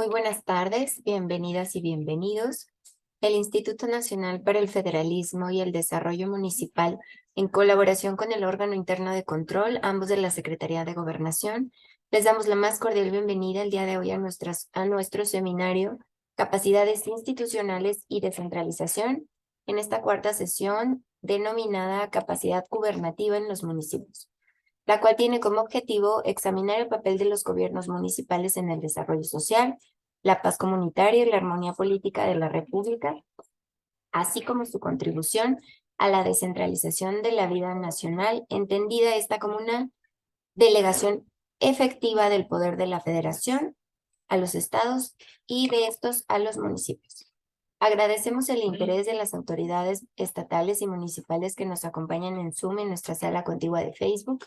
Muy buenas tardes, bienvenidas y bienvenidos. El Instituto Nacional para el Federalismo y el Desarrollo Municipal, en colaboración con el órgano interno de control, ambos de la Secretaría de Gobernación, les damos la más cordial bienvenida el día de hoy a nuestro seminario Capacidades Institucionales y Descentralización, en esta cuarta sesión denominada Capacidad Gubernativa en los Municipios, la cual tiene como objetivo examinar el papel de los gobiernos municipales en el desarrollo social, la paz comunitaria y la armonía política de la República, así como su contribución a la descentralización de la vida nacional, entendida esta como una delegación efectiva del poder de la Federación a los estados y de estos a los municipios. Agradecemos el interés de las autoridades estatales y municipales que nos acompañan en Zoom en nuestra sala contigua de Facebook.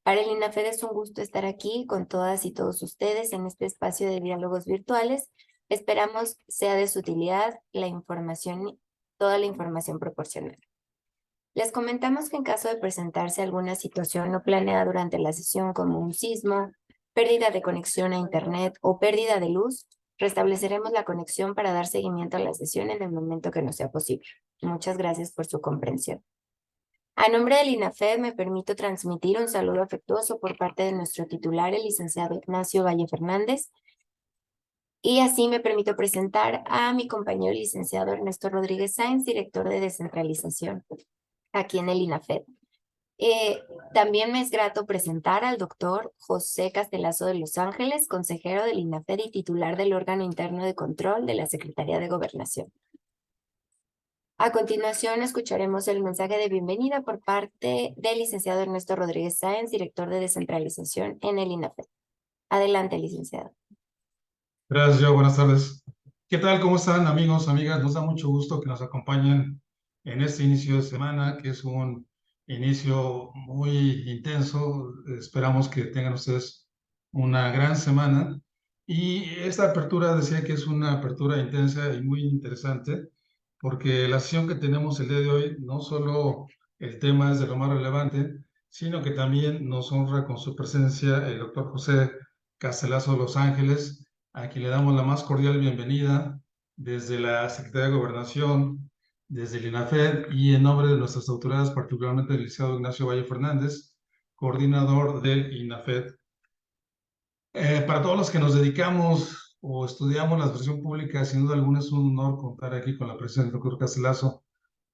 Para el INAFED es un gusto estar aquí con todas y todos ustedes en este espacio de diálogos virtuales. Esperamos sea de su utilidad toda la información proporcionada. Les comentamos que en caso de presentarse alguna situación no planeada durante la sesión, como un sismo, pérdida de conexión a Internet o pérdida de luz, restableceremos la conexión para dar seguimiento a la sesión en el momento que nos sea posible. Muchas gracias por su comprensión. A nombre del INAFED me permito transmitir un saludo afectuoso por parte de nuestro titular, el licenciado Ignacio Valle Fernández, y así me permito presentar a mi compañero el licenciado Ernesto Rodríguez Sáenz, director de descentralización aquí en el INAFED. También me es grato presentar al doctor José Castelazo de Los Ángeles, consejero del INAFED y titular del órgano interno de control de la Secretaría de Gobernación. A continuación, escucharemos el mensaje de bienvenida por parte del licenciado Ernesto Rodríguez Sáenz, director de descentralización en el INAFED. Adelante, licenciado. Gracias, Joe. Buenas tardes. ¿Qué tal? ¿Cómo están, amigos, amigas? Nos da mucho gusto que nos acompañen en este inicio de semana, que es un inicio muy intenso. Esperamos que tengan ustedes una gran semana. Y esta apertura decía que es una apertura intensa y muy interesante, porque la sesión que tenemos el día de hoy, no solo el tema es de lo más relevante, sino que también nos honra con su presencia el doctor José Castelazo de Los Ángeles, a quien le damos la más cordial bienvenida desde la Secretaría de Gobernación, desde el INAFED y en nombre de nuestras autoridades, particularmente el licenciado Ignacio Valle Fernández, coordinador del INAFED. Para todos los que nos dedicamos o estudiamos la administración pública, sin duda alguna es un honor contar aquí con la presencia del doctor Castelazo.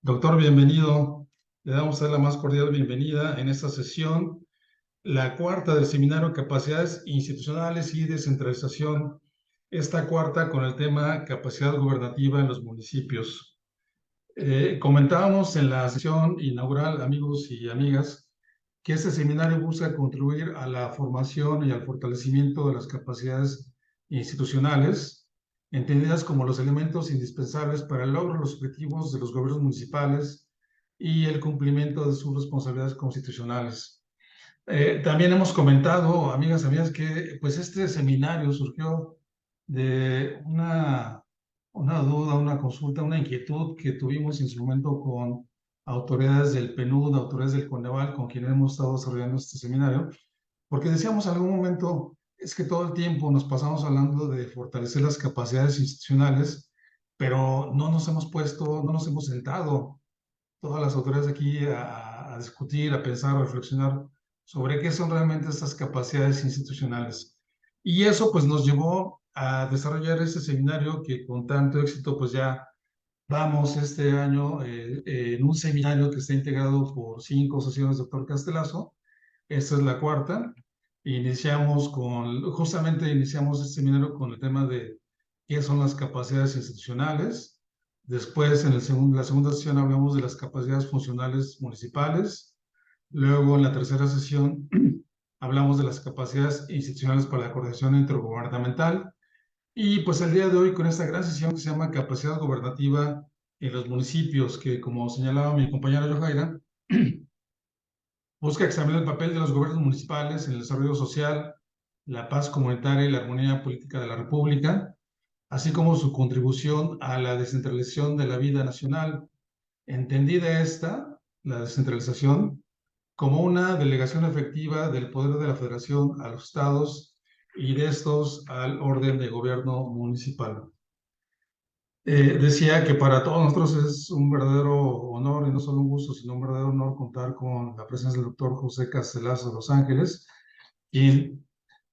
Doctor, bienvenido. Le damos a la más cordial bienvenida en esta sesión, la cuarta del seminario Capacidades Institucionales y Descentralización, esta cuarta con el tema Capacidad Gubernativa en los Municipios. Comentábamos en la sesión inaugural, amigos y amigas, que este seminario busca contribuir a la formación y al fortalecimiento de las capacidades institucionales, entendidas como los elementos indispensables para el logro de los objetivos de los gobiernos municipales y el cumplimiento de sus responsabilidades constitucionales. También hemos comentado, amigas, que pues este seminario surgió de una duda, una consulta, una inquietud que tuvimos en su momento con autoridades del PNUD, autoridades del Coneval, con quienes hemos estado desarrollando este seminario, porque decíamos en algún momento, es que todo el tiempo nos pasamos hablando de fortalecer las capacidades institucionales, pero no nos hemos puesto, no nos hemos sentado todas las autoridades aquí a discutir, a pensar, a reflexionar sobre qué son realmente estas capacidades institucionales. Y eso pues nos llevó a desarrollar este seminario que con tanto éxito pues ya vamos este año en un seminario que está integrado por 5 sesiones del doctor Castelazo. Esta es la cuarta. Justamente iniciamos este seminario con el tema de qué son las capacidades institucionales. Después, en la segunda sesión hablamos de las capacidades funcionales municipales. Luego, en la tercera sesión, hablamos de las capacidades institucionales para la coordinación intergubernamental. Y pues el día de hoy con esta gran sesión que se llama Capacidad Gobernativa en los Municipios, que como señalaba mi compañera Yojaira, busca examinar el papel de los gobiernos municipales en el desarrollo social, la paz comunitaria y la armonía política de la República, así como su contribución a la descentralización de la vida nacional, entendida la descentralización, como una delegación efectiva del poder de la Federación a los estados y de estos al orden de gobierno municipal. Decía que para todos nosotros es un verdadero honor, y no solo un gusto, sino un verdadero honor contar con la presencia del doctor José Castelazo de Los Ángeles, y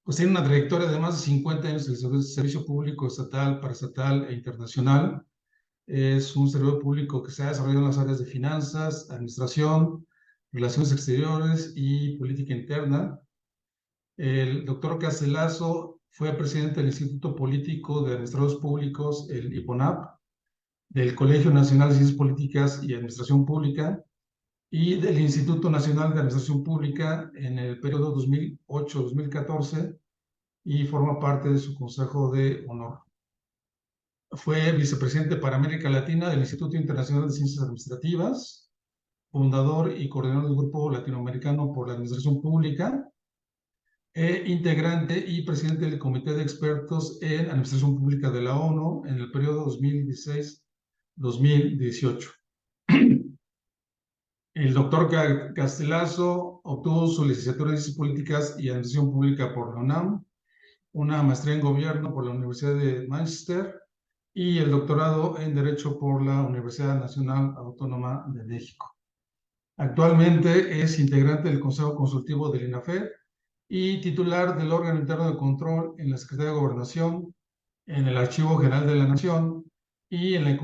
pues tiene una trayectoria de más de 50 años en el servicio público estatal, paraestatal e internacional. Es un servidor público que se ha desarrollado en las áreas de finanzas, administración, relaciones exteriores y política interna. El doctor Castelazo fue presidente del Instituto Político de Administradores Públicos, el IPONAP, del Colegio Nacional de Ciencias Políticas y Administración Pública y del Instituto Nacional de Administración Pública en el periodo 2008-2014 y forma parte de su Consejo de Honor. Fue vicepresidente para América Latina del Instituto Internacional de Ciencias Administrativas, fundador y coordinador del Grupo Latinoamericano por la Administración Pública, integrante y presidente del Comité de Expertos en Administración Pública de la ONU en el periodo 2016-2018. El doctor Castelazo obtuvo su licenciatura en Ciencias Políticas y Administración Pública por la UNAM, una maestría en Gobierno por la Universidad de Manchester y el doctorado en Derecho por la Universidad Nacional Autónoma de México. Actualmente es integrante del Consejo Consultivo del INAFED y titular del órgano interno de control en la Secretaría de Gobernación, en el Archivo General de la Nación y en la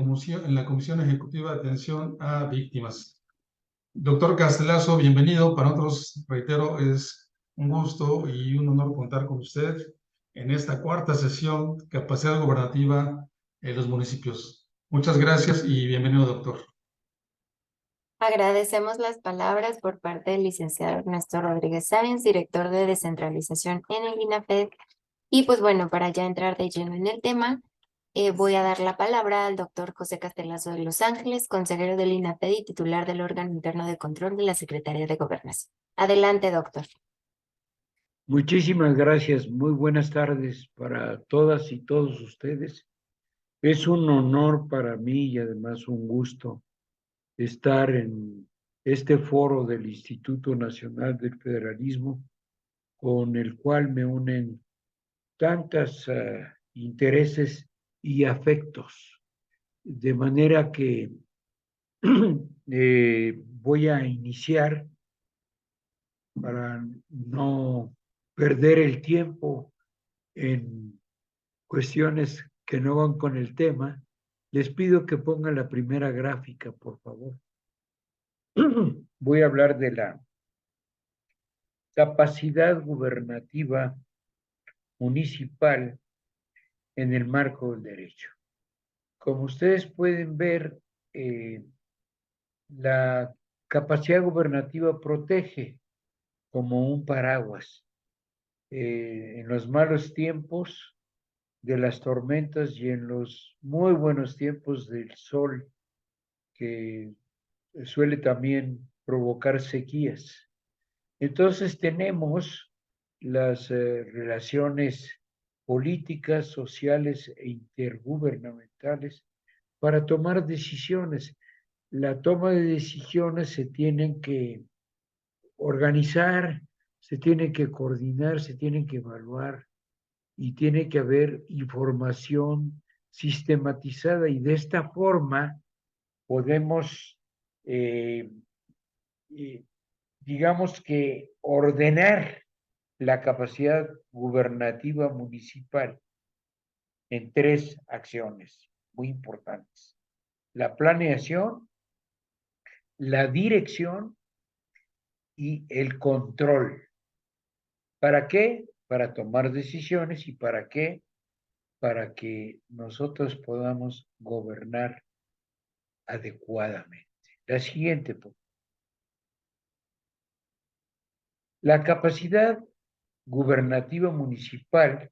Comisión Ejecutiva de Atención a Víctimas. Doctor Castelazo, bienvenido. Para nosotros, reitero, es un gusto y un honor contar con usted en esta cuarta sesión Capacidad Gobernativa en los municipios. Muchas gracias y bienvenido, doctor. Agradecemos las palabras por parte del licenciado Ernesto Rodríguez Sáenz, director de descentralización en el INAFED. Y pues bueno, para ya entrar de lleno en el tema, voy a dar la palabra al doctor José Castelazo de Los Ángeles, consejero del INAFED y titular del órgano interno de control de la Secretaría de Gobernación. Adelante, doctor. Muchísimas gracias. Muy buenas tardes para todas y todos ustedes. Es un honor para mí y además un gusto estar en este foro del Instituto Nacional del Federalismo, con el cual me unen tantos intereses y afectos. De manera que voy a iniciar para no perder el tiempo en cuestiones que no van con el tema. Les pido que pongan la primera gráfica, por favor. Voy a hablar de la capacidad gubernativa municipal en el marco del derecho. Como ustedes pueden ver, la capacidad gubernativa protege como un paraguas en los malos tiempos de las tormentas y en los muy buenos tiempos del sol, que suele también provocar sequías. Entonces tenemos las relaciones políticas, sociales e intergubernamentales para tomar decisiones. La toma de decisiones se tienen que organizar, se tienen que coordinar, se tienen que evaluar y tiene que haber información sistematizada, y de esta forma podemos, digamos que, ordenar la capacidad gubernativa municipal en tres acciones muy importantes: la planeación, la dirección y el control. ¿Para qué? Para tomar decisiones. ¿Y para qué? Para que nosotros podamos gobernar adecuadamente. La siguiente, la capacidad gubernativa municipal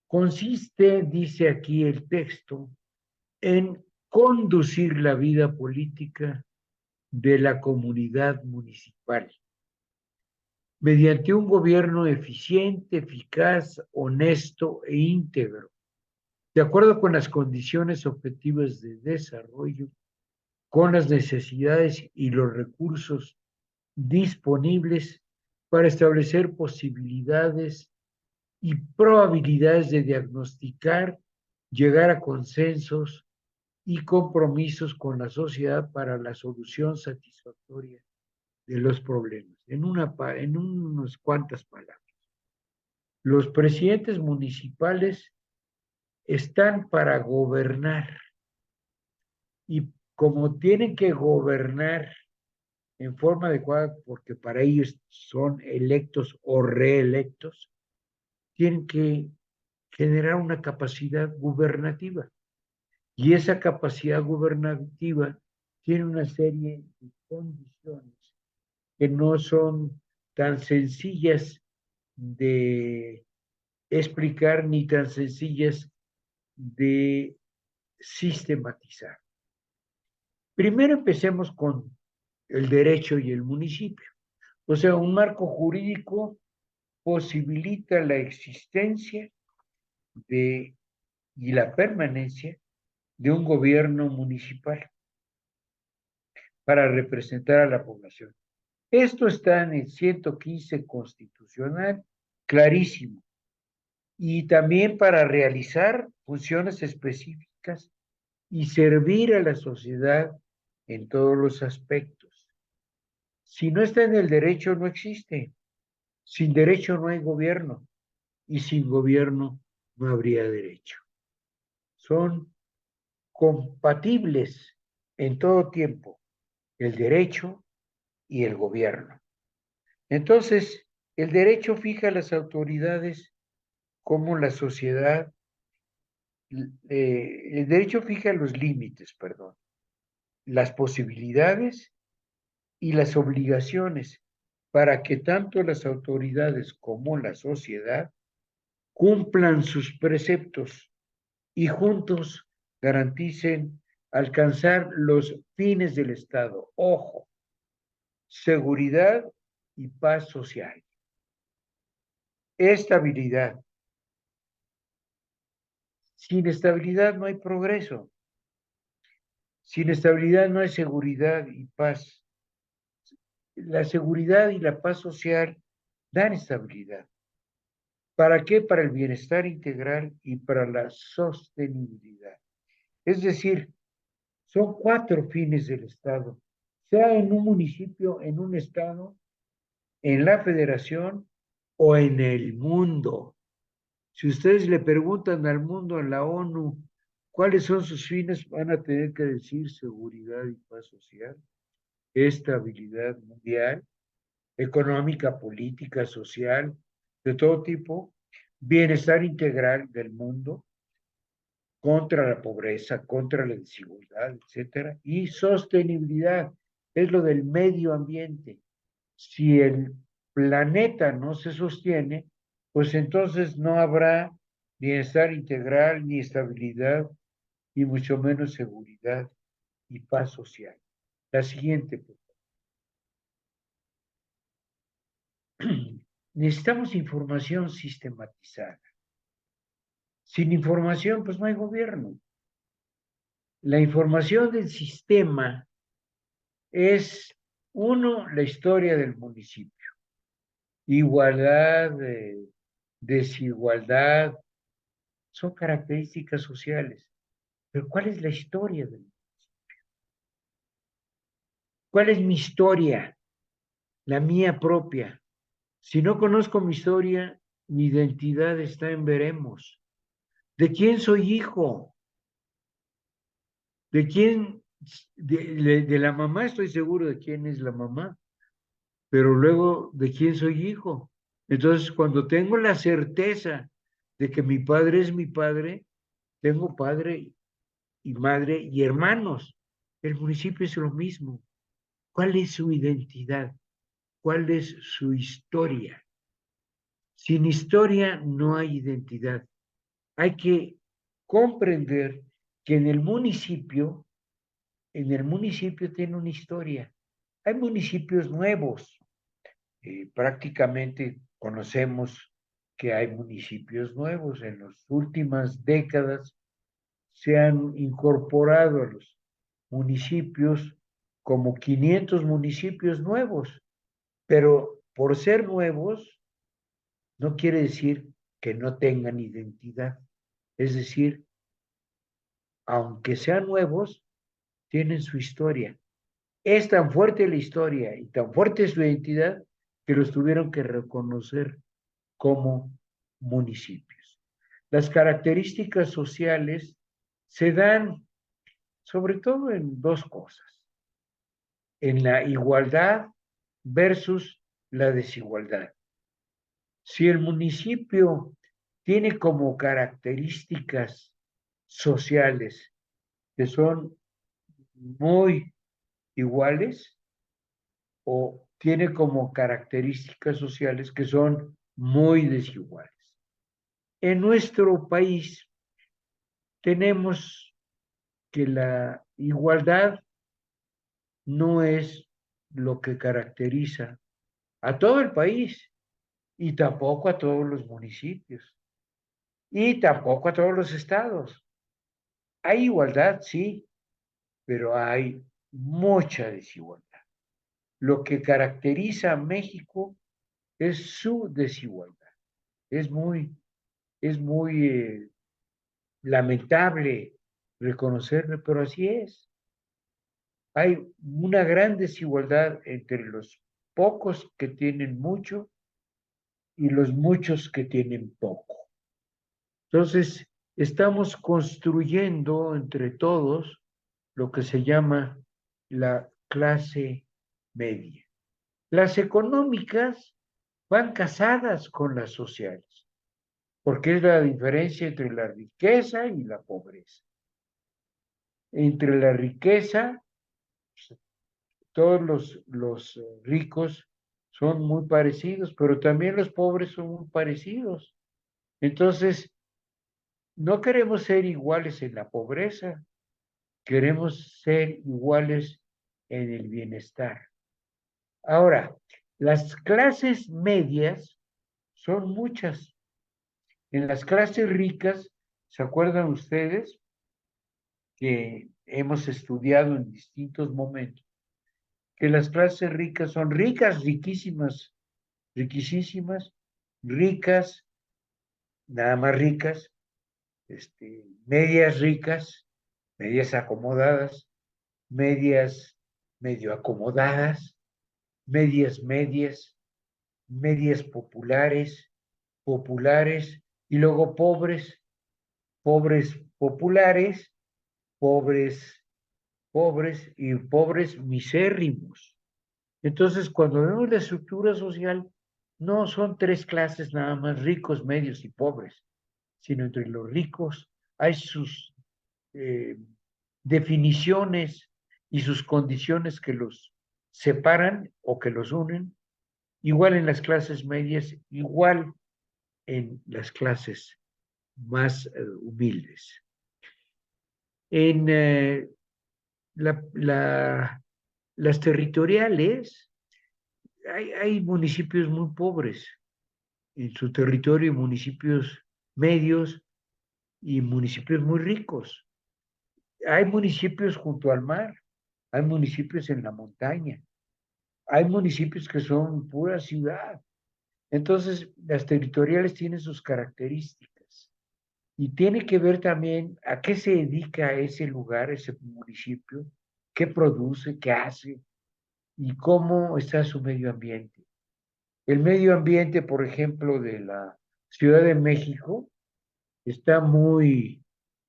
consiste, dice aquí el texto, en conducir la vida política de la comunidad municipal mediante un gobierno eficiente, eficaz, honesto e íntegro, de acuerdo con las condiciones objetivas de desarrollo, con las necesidades y los recursos disponibles para establecer posibilidades y probabilidades de diagnosticar, llegar a consensos y compromisos con la sociedad para la solución satisfactoria de los problemas. En unas cuantas palabras. Los presidentes municipales están para gobernar y como tienen que gobernar en forma adecuada, porque para ellos son electos o reelectos, tienen que generar una capacidad gubernativa. Y esa capacidad gubernativa tiene una serie de condiciones que no son tan sencillas de explicar ni tan sencillas de sistematizar. Primero empecemos con el derecho y el municipio. O sea, un marco jurídico posibilita la existencia y la permanencia de un gobierno municipal para representar a la población. Esto está en el 115 constitucional, clarísimo. Y también para realizar funciones específicas y servir a la sociedad en todos los aspectos. Si no está en el derecho, no existe. Sin derecho no hay gobierno y sin gobierno no habría derecho. Son compatibles en todo tiempo el derecho y el gobierno. Entonces, el derecho fija las autoridades como la sociedad, el derecho fija los límites, perdón, las posibilidades y las obligaciones para que tanto las autoridades como la sociedad cumplan sus preceptos y juntos garanticen alcanzar los fines del Estado. Ojo, seguridad y paz social. Estabilidad. Sin estabilidad no hay progreso. Sin estabilidad no hay seguridad y paz. La seguridad y la paz social dan estabilidad. ¿Para qué? Para el bienestar integral y para la sostenibilidad. Es decir, son 4 fines del Estado, sea en un municipio, en un estado, en la federación o en el mundo. Si ustedes le preguntan al mundo, en la ONU, cuáles son sus fines, van a tener que decir seguridad y paz social, estabilidad mundial, económica, política, social, de todo tipo, bienestar integral del mundo, contra la pobreza, contra la desigualdad, etcétera, y sostenibilidad, es lo del medio ambiente. Si el planeta no se sostiene, pues entonces no habrá bienestar integral, ni estabilidad, y mucho menos seguridad y paz social. La siguiente, pues. Necesitamos información sistematizada. Sin información, pues no hay gobierno. La información del sistema es, uno, la historia del municipio. Igualdad, desigualdad, son características sociales. Pero ¿cuál es la historia del municipio? ¿Cuál es mi historia? La mía propia. Si no conozco mi historia, mi identidad está en veremos. ¿De quién soy hijo? ¿De quién? De la mamá estoy seguro de quién es la mamá, pero luego, ¿de quién soy hijo? Entonces, cuando tengo la certeza de que mi padre es mi padre, tengo padre y madre y hermanos. El municipio es lo mismo. ¿Cuál es su identidad? ¿Cuál es su historia? Sin historia no hay identidad. Hay que comprender que en el municipio tiene una historia. Hay municipios nuevos. Prácticamente conocemos que hay municipios nuevos. En las últimas décadas se han incorporado a los municipios como 500 municipios nuevos, pero por ser nuevos no quiere decir que no tengan identidad. Es decir, aunque sean nuevos, tienen su historia. Es tan fuerte la historia y tan fuerte su identidad que los tuvieron que reconocer como municipios. Las características sociales se dan sobre todo en dos cosas, en la igualdad versus la desigualdad. Si el municipio tiene como características sociales que son muy iguales o tiene como características sociales que son muy desiguales. En nuestro país tenemos que la igualdad no es lo que caracteriza a todo el país y tampoco a todos los municipios y tampoco a todos los estados. Hay igualdad, sí, pero hay mucha desigualdad. Lo que caracteriza a México es su desigualdad. Es muy lamentable reconocerlo, pero así es. Hay una gran desigualdad entre los pocos que tienen mucho y los muchos que tienen poco. Entonces, estamos construyendo entre todos lo que se llama la clase media. Las económicas van casadas con las sociales, porque es la diferencia entre la riqueza y la pobreza. Entre la riqueza, todos los ricos son muy parecidos, pero también los pobres son muy parecidos. Entonces, no queremos ser iguales en la pobreza, queremos ser iguales en el bienestar. Ahora, las clases medias son muchas. En las clases ricas, ¿se acuerdan ustedes que hemos estudiado en distintos momentos que las clases ricas son ricas, riquísimas, riquísimas, ricas, nada más ricas, medias ricas, medias acomodadas, medias medio acomodadas, medias medias, medias populares, populares, y luego pobres, pobres populares, pobres, pobres y pobres misérrimos. Entonces, cuando vemos la estructura social, no son tres clases nada más, ricos, medios y pobres, sino entre los ricos hay sus eh, definiciones y sus condiciones que los separan o que los unen, igual en las clases medias, igual en las clases más humildes. En las territoriales, hay municipios muy pobres en su territorio, municipios medios y municipios muy ricos. Hay municipios junto al mar, hay municipios en la montaña, hay municipios que son pura ciudad. Entonces, las territoriales tienen sus características y tiene que ver también a qué se dedica ese lugar, ese municipio, qué produce, qué hace y cómo está su medio ambiente. El medio ambiente, por ejemplo, de la Ciudad de México está muy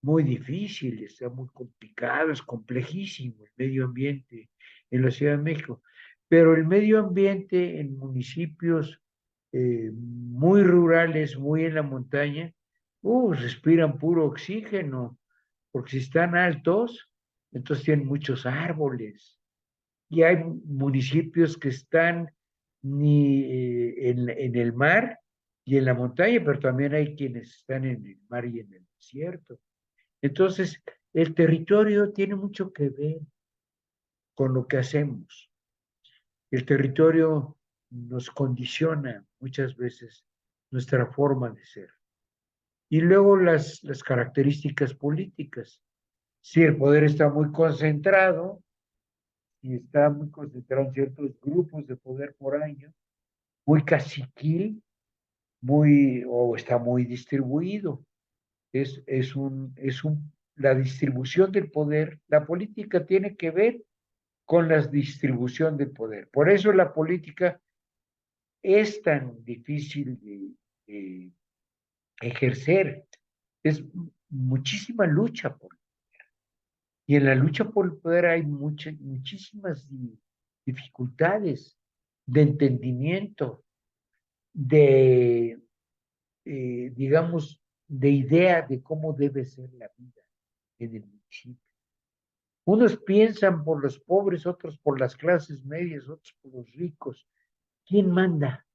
difícil, está muy complicado, es complejísimo el medio ambiente en la Ciudad de México. Pero el medio ambiente en municipios muy rurales, muy en la montaña, respiran puro oxígeno, porque si están altos, entonces tienen muchos árboles. Y hay municipios que están ni en el mar y en la montaña, pero también hay quienes están en el mar y en el desierto. Entonces, el territorio tiene mucho que ver con lo que hacemos. El territorio nos condiciona muchas veces nuestra forma de ser. Y luego las características políticas. Si el poder está muy concentrado, y está muy concentrado en ciertos grupos de poder por año, muy caciquil, o está muy distribuido. La distribución del poder. La política tiene que ver con la distribución del poder. Por eso la política es tan difícil de ejercer. Es muchísima lucha por. Y en la lucha por el poder hay muchísimas dificultades de entendimiento, de, digamos, de idea de cómo debe ser la vida en el municipio. Unos piensan por los pobres, otros por las clases medias, otros por los ricos. ¿Quién manda?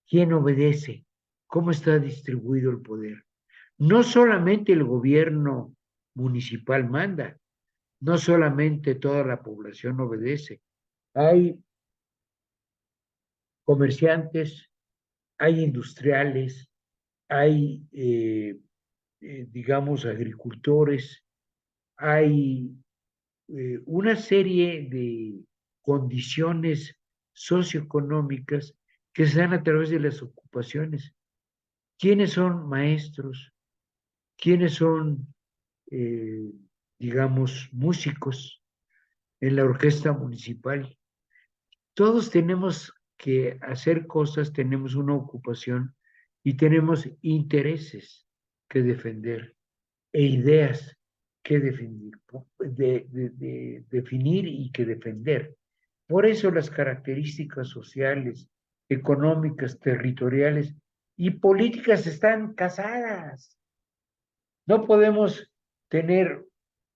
¿Quién obedece? ¿Cómo está distribuido el poder? No solamente el gobierno municipal manda, no solamente toda la población obedece. Hay comerciantes, hay industriales, hay, digamos, agricultores, hay una serie de condiciones socioeconómicas que se dan a través de las ocupaciones. ¿Quiénes son maestros? ¿Quiénes son, digamos, músicos en la orquesta municipal? Todos tenemos que hacer cosas, tenemos una ocupación y tenemos intereses que defender e ideas que definir y que defender. Por eso las características sociales, económicas, territoriales y políticas están casadas. No podemos tener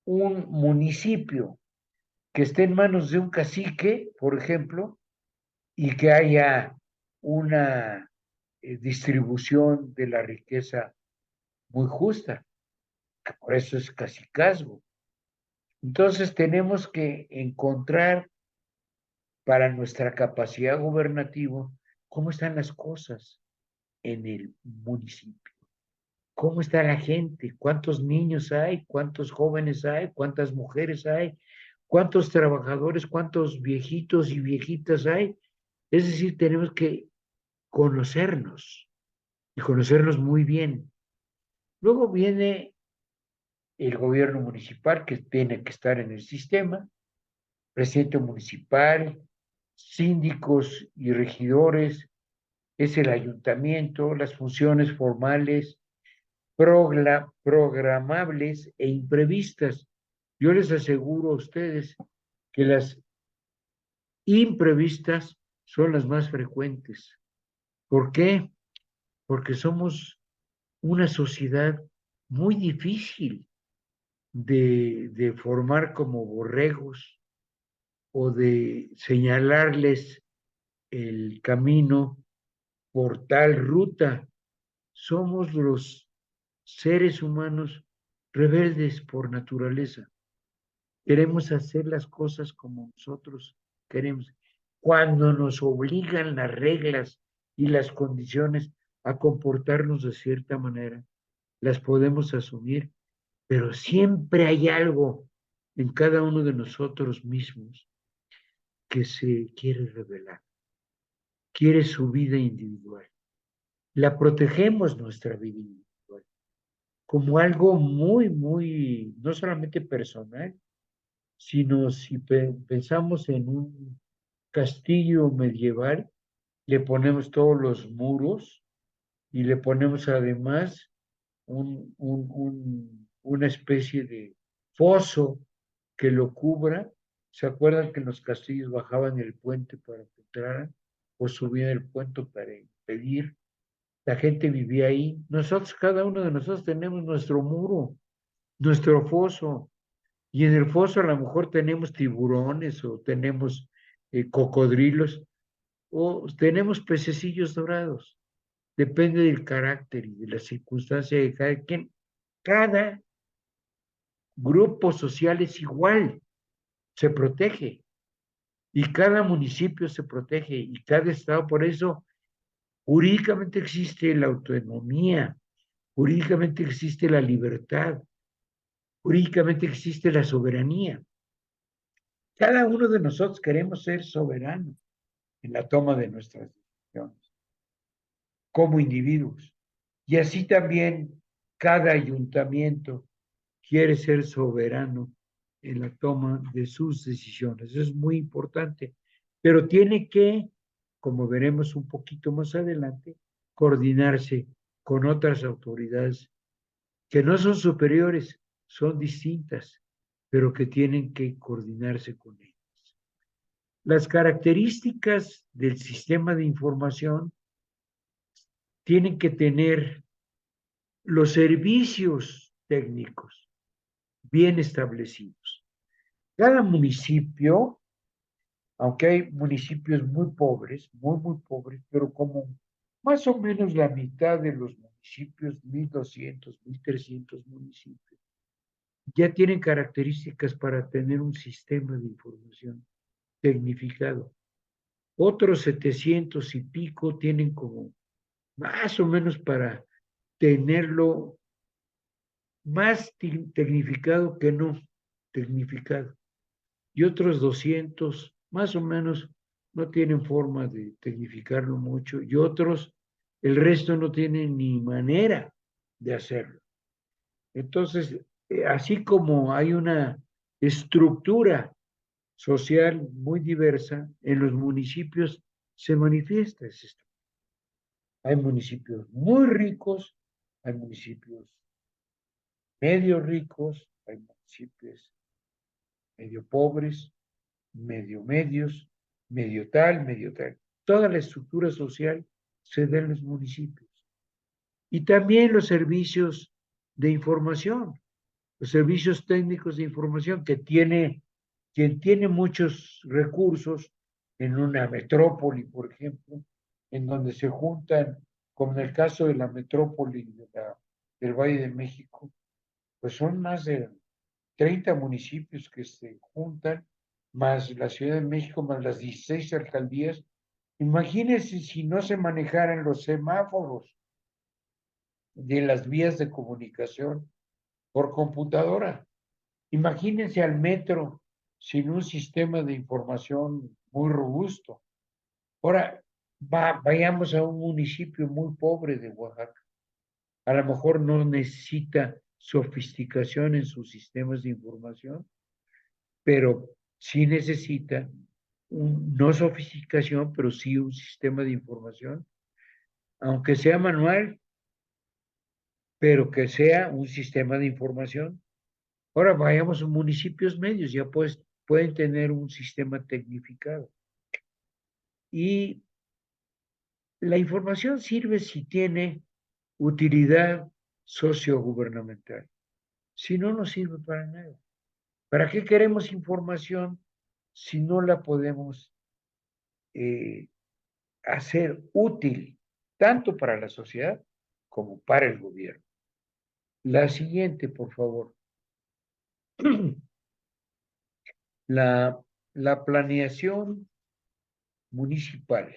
un municipio que esté en manos de un cacique, por ejemplo, y que haya una distribución de la riqueza muy justa. Por eso es cacicazgo. Entonces tenemos que encontrar para nuestra capacidad gubernativa cómo están las cosas en el municipio. ¿Cómo está la gente? ¿Cuántos niños hay? ¿Cuántos jóvenes hay? ¿Cuántas mujeres hay? ¿Cuántos trabajadores? ¿Cuántos viejitos y viejitas hay? Es decir, tenemos que conocernos y conocernos muy bien. Luego viene el gobierno municipal que tiene que estar en el sistema, presidente municipal, síndicos y regidores, es el ayuntamiento, las funciones formales, programables e imprevistas. Yo les aseguro a ustedes que las imprevistas son las más frecuentes. ¿Por qué? Porque somos una sociedad muy difícil de formar como borregos o de señalarles el camino por tal ruta. Somos los seres humanos rebeldes por naturaleza. Queremos hacer las cosas como nosotros queremos. Cuando nos obligan las reglas y las condiciones a comportarnos de cierta manera, las podemos asumir, pero siempre hay algo en cada uno de nosotros mismos que se quiere revelar, quiere su vida individual. La protegemos nuestra vida individual como algo muy, muy, no solamente personal, sino si pensamos en un castillo medieval, le ponemos todos los muros y le ponemos además una especie de foso que lo cubra. ¿Se acuerdan que en los castillos bajaban el puente para que entraran o subían el puente para impedir? La gente vivía ahí. Nosotros, cada uno de nosotros tenemos nuestro muro, nuestro foso. Y en el foso a lo mejor tenemos tiburones o tenemos cocodrilos o tenemos pececillos dorados. Depende del carácter y de la circunstancia de cada quien. Cada grupo social es igual, se protege. Y cada municipio se protege y cada estado. Por eso, jurídicamente existe la autonomía, jurídicamente existe la libertad, jurídicamente existe la soberanía. Cada uno de nosotros queremos ser soberanos en la toma de nuestras decisiones. como individuos. Y así también cada ayuntamiento quiere ser soberano en la toma de sus decisiones. Eso es muy importante, pero tiene que, como veremos un poquito más adelante, coordinarse con otras autoridades que no son superiores, son distintas, pero que tienen que coordinarse con ellas. Las características del sistema de información tienen que tener los servicios técnicos bien establecidos. Cada municipio, aunque hay municipios muy pobres, muy pobres, pero como más o menos la mitad de los municipios, 1,200, 1,300 municipios, ya tienen características para tener un sistema de información tecnificado. Otros 700 y pico tienen como más o menos para tenerlo más tecnificado que no tecnificado. Y otros 200 más o menos no tienen forma de tecnificarlo mucho. Y otros, el resto no tienen ni manera de hacerlo. Entonces, así como hay una estructura social muy diversa, en los municipios se manifiesta esa estructura. Hay municipios muy ricos, hay municipios medio ricos, hay municipios medio pobres, medio medios, medio tal, medio tal. Toda la estructura social se da en los municipios. Y también los servicios de información, los servicios técnicos de información quien tiene muchos recursos en una metrópoli, por ejemplo, en donde se juntan, como en el caso de la metrópoli del Valle de México, pues son más de 30 municipios que se juntan, más la Ciudad de México, más las 16 alcaldías. Imagínense si no se manejaran los semáforos de las vías de comunicación por computadora. Imagínense al metro sin un sistema de información muy robusto. Ahora, vayamos a un municipio muy pobre de Oaxaca. A lo mejor no necesita sofisticación en sus sistemas de información, pero sí necesita no sofisticación, pero sí un sistema de información, aunque sea manual, pero que sea un sistema de información. Ahora vayamos a municipios medios, ya pues pueden tener un sistema tecnificado. Y la información sirve si tiene utilidad sociogubernamental. Si no, no sirve para nada. ¿Para qué queremos información si no la podemos hacer útil tanto para la sociedad como para el gobierno? La siguiente, por favor. La planeación municipal.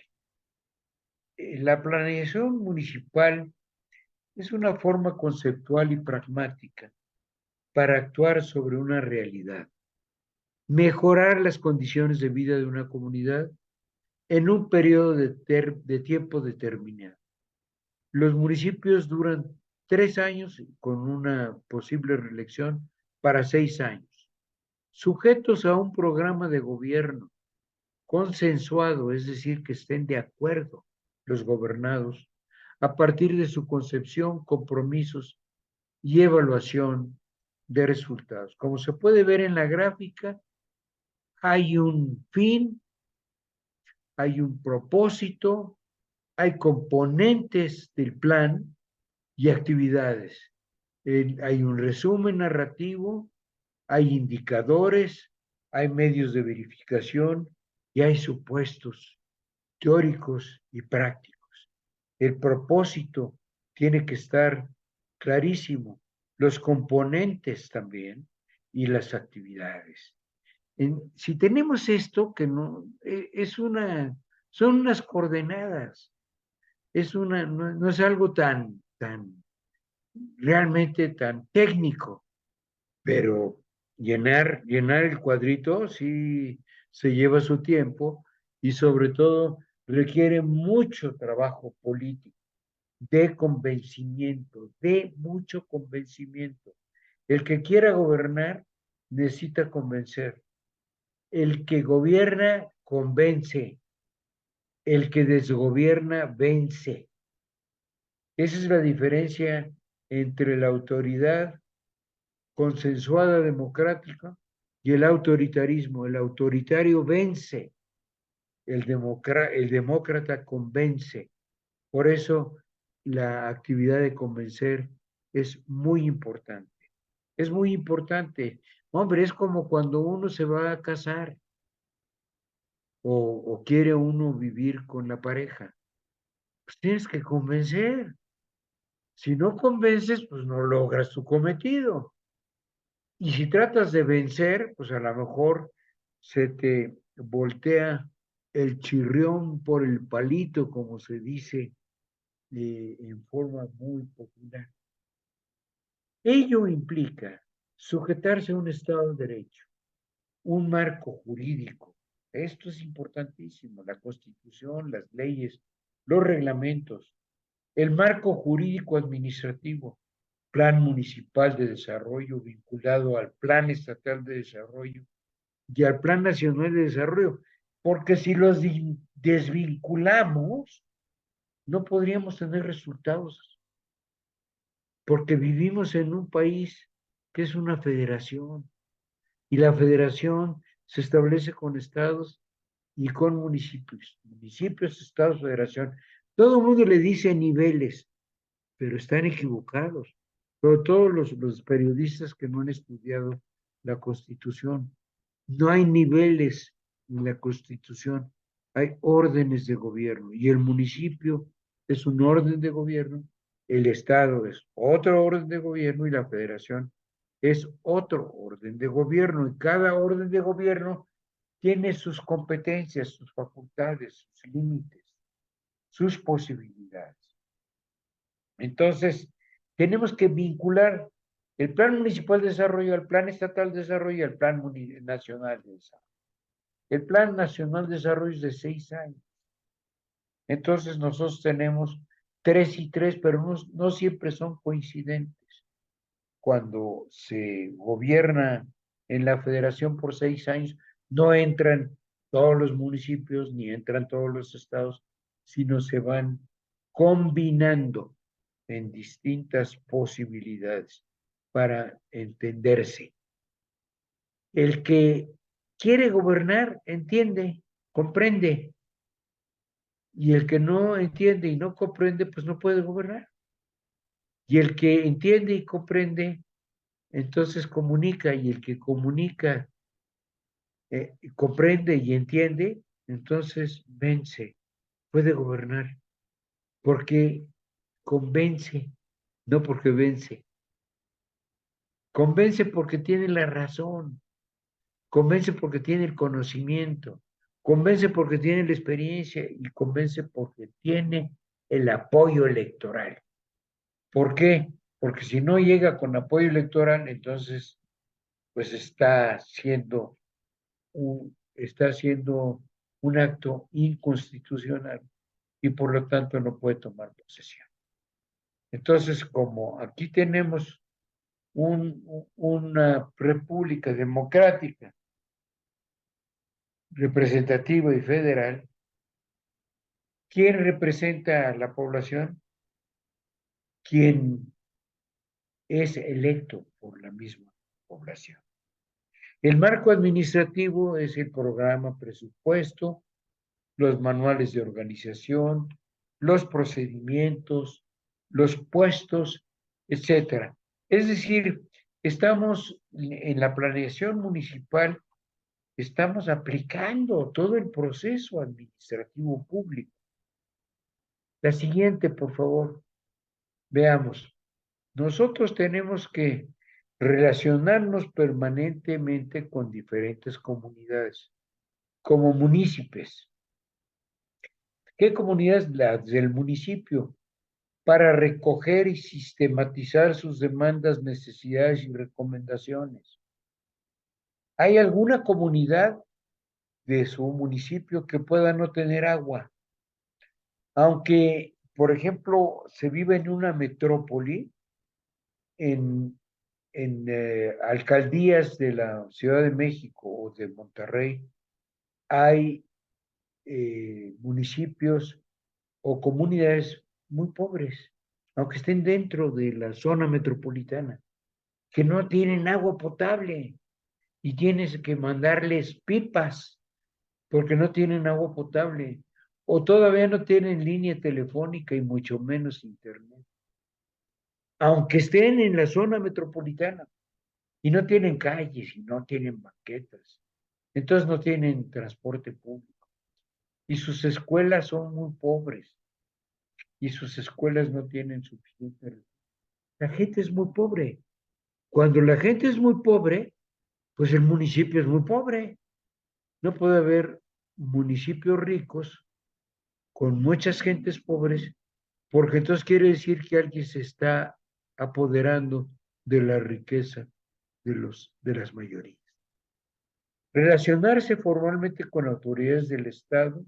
La planeación municipal es una forma conceptual y pragmática para actuar sobre una realidad, mejorar las condiciones de vida de una comunidad en un periodo de tiempo determinado. Los municipios duran 3 años con una posible reelección para 6 años, sujetos a un programa de gobierno consensuado, es decir, que estén de acuerdo los gobernados a partir de su concepción, compromisos y evaluación de resultados. Como se puede ver en la gráfica, hay un fin, hay un propósito, hay componentes del plan y actividades. Hay un resumen narrativo, hay indicadores, hay medios de verificación y hay supuestos teóricos y prácticos. El propósito tiene que estar clarísimo, los componentes también y las actividades. Si tenemos esto, que no son unas coordenadas, no es algo tan realmente tan técnico, pero llenar el cuadrito sí se lleva su tiempo y sobre todo requiere mucho trabajo político. de convencimiento, de mucho convencimiento. El que quiera gobernar necesita convencer. El que gobierna convence. El que desgobierna vence. Esa es la diferencia entre la autoridad consensuada democrática y el autoritarismo. El autoritario vence, el demócrata convence. Por eso la actividad de convencer es muy importante. Es muy importante. Hombre, es como cuando uno se va a casar o quiere uno vivir con la pareja. Pues tienes que convencer. Si no convences, pues no logras tu cometido. Y si tratas de vencer, pues a lo mejor se te voltea el chirrión por el palito, como se dice en forma muy popular. Ello implica sujetarse a un Estado de Derecho, un marco jurídico. Esto es importantísimo, la Constitución, las leyes, los reglamentos, el marco jurídico administrativo, Plan Municipal de Desarrollo vinculado al Plan Estatal de Desarrollo y al Plan Nacional de Desarrollo, porque si los desvinculamos, no podríamos tener resultados, porque vivimos en un país que es una federación, y la federación se establece con estados y con municipios, municipios, estados, federación. Todo el mundo le dice niveles, pero están equivocados. Pero todos los periodistas que no han estudiado la Constitución, no hay niveles en la Constitución, hay órdenes de gobierno y el municipio es un orden de gobierno, el Estado es otro orden de gobierno y la Federación es otro orden de gobierno y cada orden de gobierno tiene sus competencias, sus facultades, sus límites, sus posibilidades. Entonces, tenemos que vincular el Plan Municipal de Desarrollo al Plan Estatal de Desarrollo y al Plan Nacional de Desarrollo. El Plan Nacional de Desarrollo es de 6 años. Entonces, nosotros tenemos 3 y 3, pero no siempre son coincidentes. Cuando se gobierna en la federación por 6 años, no entran todos los municipios ni entran todos los estados, sino se van combinando en distintas posibilidades para entenderse. El que quiere gobernar entiende, comprende, y el que no entiende y no comprende, pues no puede gobernar. Y el que entiende y comprende, entonces comunica, y el que comunica, comprende y entiende, entonces vence, puede gobernar, porque convence, no porque vence. Convence porque tiene la razón, convence porque tiene el conocimiento, convence porque tiene la experiencia y convence porque tiene el apoyo electoral. ¿Por qué? Porque si no llega con apoyo electoral, entonces pues está haciendo un acto inconstitucional y por lo tanto no puede tomar posesión. Entonces, como aquí tenemos una república democrática, representativa y federal, ¿quién representa a la población? Quien es electo por la misma población. El marco administrativo es el programa, presupuesto, los manuales de organización, los procedimientos, los puestos, etcétera. Es decir, estamos en la planeación municipal, estamos aplicando todo el proceso administrativo público. La siguiente, por favor, veamos. Nosotros tenemos que relacionarnos permanentemente con diferentes comunidades, como municipios. ¿Qué comunidades? Las del municipio, para recoger y sistematizar sus demandas, necesidades y recomendaciones. ¿Hay alguna comunidad de su municipio que pueda no tener agua? Aunque por ejemplo, se vive en una metrópoli, en alcaldías de la Ciudad de México o de Monterrey, hay municipios o comunidades muy pobres, aunque estén dentro de la zona metropolitana, que no tienen agua potable y tienes que mandarles pipas porque no tienen agua potable o todavía no tienen línea telefónica y mucho menos internet, aunque estén en la zona metropolitana y no tienen calles y no tienen banquetas, entonces no tienen transporte público y sus escuelas son muy pobres y sus escuelas no tienen suficiente recursos. La gente es muy pobre. Cuando la gente es muy pobre, pues el municipio es muy pobre. No puede haber municipios ricos con muchas gentes pobres, porque entonces quiere decir que alguien se está apoderando de la riqueza de las mayorías. Relacionarse formalmente con autoridades del Estado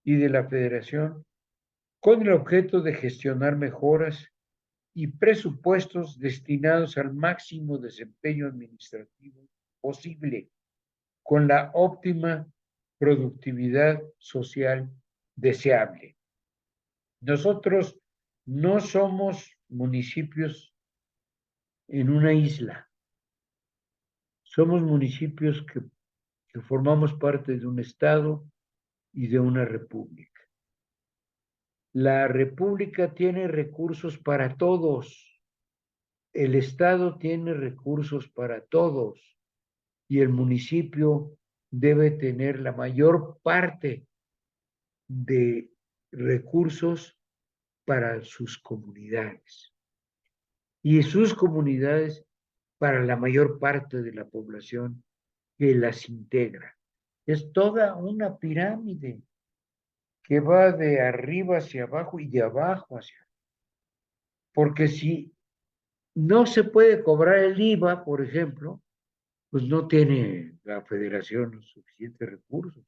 y de la Federación con el objeto de gestionar mejoras y presupuestos destinados al máximo desempeño administrativo posible, con la óptima productividad social deseable. Nosotros no somos municipios en una isla, somos municipios que formamos parte de un estado y de una república. La república tiene recursos para todos, el estado tiene recursos para todos y el municipio debe tener la mayor parte de recursos para sus comunidades y sus comunidades para la mayor parte de la población que las integra. Es toda una pirámide que va de arriba hacia abajo y de abajo hacia arriba. Porque si no se puede cobrar el IVA, por ejemplo, pues no tiene la federación los suficientes recursos.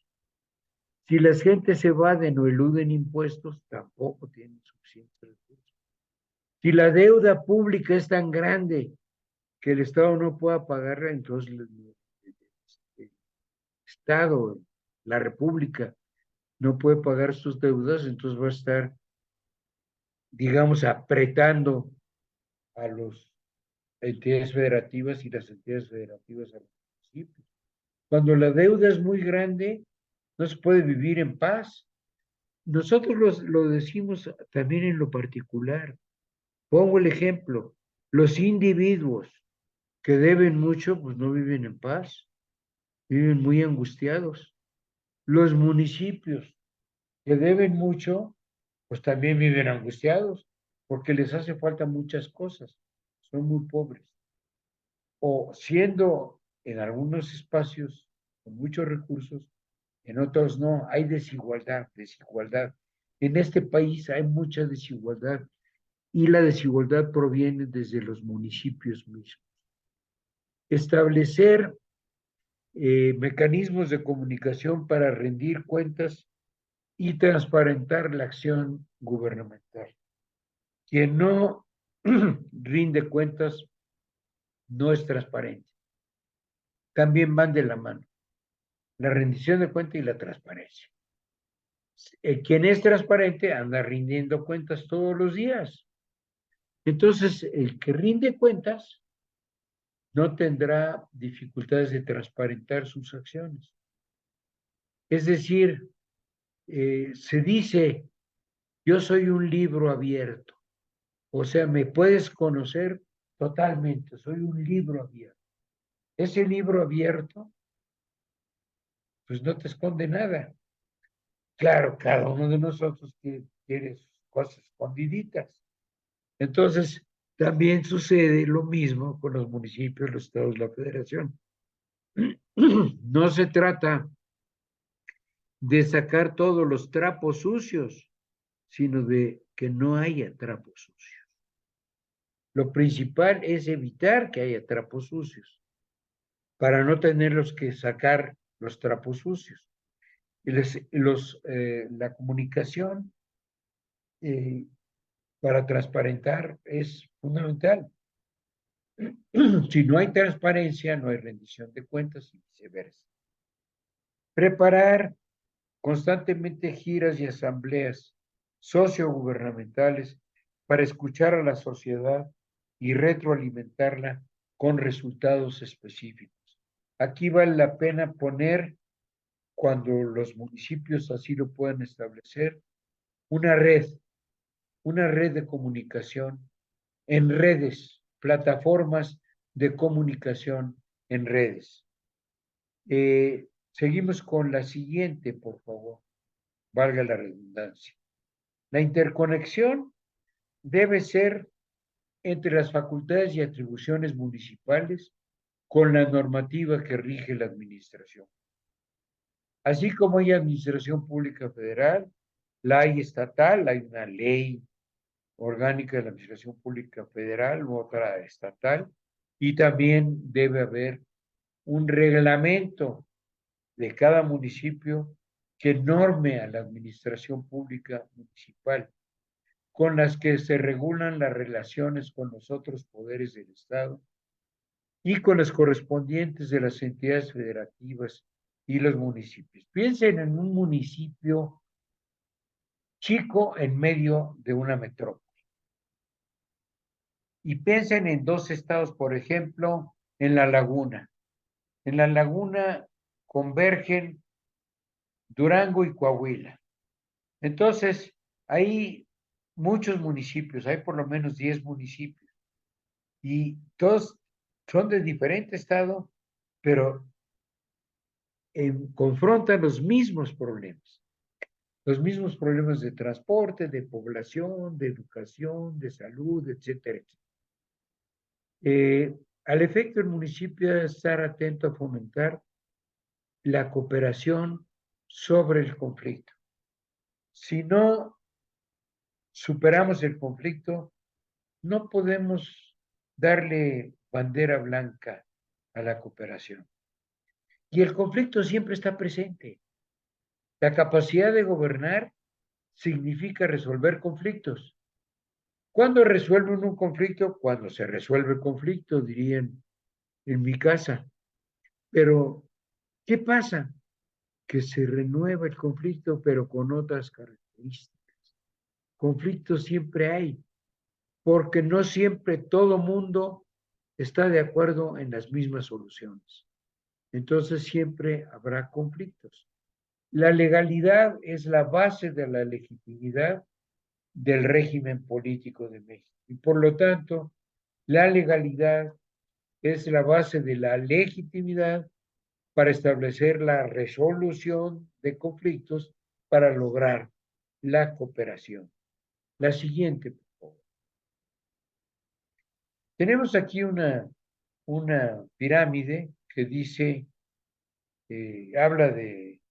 Si las gentes se evaden o eluden impuestos, tampoco tienen suficientes recursos. Si la deuda pública es tan grande que el Estado no pueda pagarla, entonces el Estado, la República, no puede pagar sus deudas, entonces va a estar, digamos, apretando a las entidades federativas y las entidades federativas a los municipios. Cuando la deuda es muy grande, no se puede vivir en paz. Nosotros lo decimos también en lo particular. Pongo el ejemplo, los individuos que deben mucho, pues no viven en paz, viven muy angustiados. Los municipios que deben mucho, pues también viven angustiados, porque les hace falta muchas cosas, son muy pobres. O siendo en algunos espacios con muchos recursos, en otros no, hay desigualdad. En este país hay mucha desigualdad y la desigualdad proviene desde los municipios mismos. Establecer mecanismos de comunicación para rendir cuentas y transparentar la acción gubernamental. Quien no rinde cuentas no es transparente. También van de la mano, la rendición de cuentas y la transparencia. Quien es transparente anda rindiendo cuentas todos los días. Entonces, el que rinde cuentas no tendrá dificultades de transparentar sus acciones. Es decir, se dice, yo soy un libro abierto, o sea, me puedes conocer totalmente, soy un libro abierto. Ese libro abierto, pues no te esconde nada. Claro, cada uno de nosotros quiere cosas escondiditas. Entonces, también sucede lo mismo con los municipios, los estados, la federación. No se trata de sacar todos los trapos sucios, sino de que no haya trapos sucios. Lo principal es evitar que haya trapos sucios, para no tenerlos que sacar los trapos sucios. La comunicación para transparentar es fundamental. Si no hay transparencia, no hay rendición de cuentas y viceversa. Preparar constantemente giras y asambleas sociogubernamentales para escuchar a la sociedad y retroalimentarla con resultados específicos. Aquí vale la pena poner, cuando los municipios así lo puedan establecer, una red de comunicación en redes, plataformas de comunicación en redes. Seguimos con la siguiente, por favor, valga la redundancia. La interconexión debe ser entre las facultades y atribuciones municipales con la normativa que rige la administración. Así como hay administración pública federal, la hay estatal, hay una ley orgánica de la administración pública federal, otra estatal, y también debe haber un reglamento de cada municipio que norme a la administración pública municipal, con las que se regulan las relaciones con los otros poderes del Estado y con las correspondientes de las entidades federativas y los municipios. Piensen en un municipio chico en medio de una metrópoli. Y piensen en dos estados, por ejemplo, en La Laguna. En La Laguna convergen Durango y Coahuila. Entonces, hay muchos municipios, hay por lo menos 10 municipios, y todos son de diferente estado, pero confrontan los mismos problemas de transporte, de población, de educación, de salud, etcétera, etcétera. Al efecto, el municipio debe estar atento a fomentar la cooperación sobre el conflicto. Si no superamos el conflicto, no podemos darle bandera blanca a la cooperación. Y el conflicto siempre está presente. La capacidad de gobernar significa resolver conflictos. ¿Cuándo resuelve uno un conflicto? Cuando se resuelve el conflicto, dirían en mi casa. Pero, ¿qué pasa? Que se renueva el conflicto, pero con otras características. Conflictos siempre hay, porque no siempre todo mundo está de acuerdo en las mismas soluciones. Entonces siempre habrá conflictos. La legalidad es la base de la legitimidad del régimen político de México. Y por lo tanto, la legalidad es la base de la legitimidad para establecer la resolución de conflictos para lograr la cooperación. La siguiente, por favor. Tenemos aquí una pirámide que dice, habla de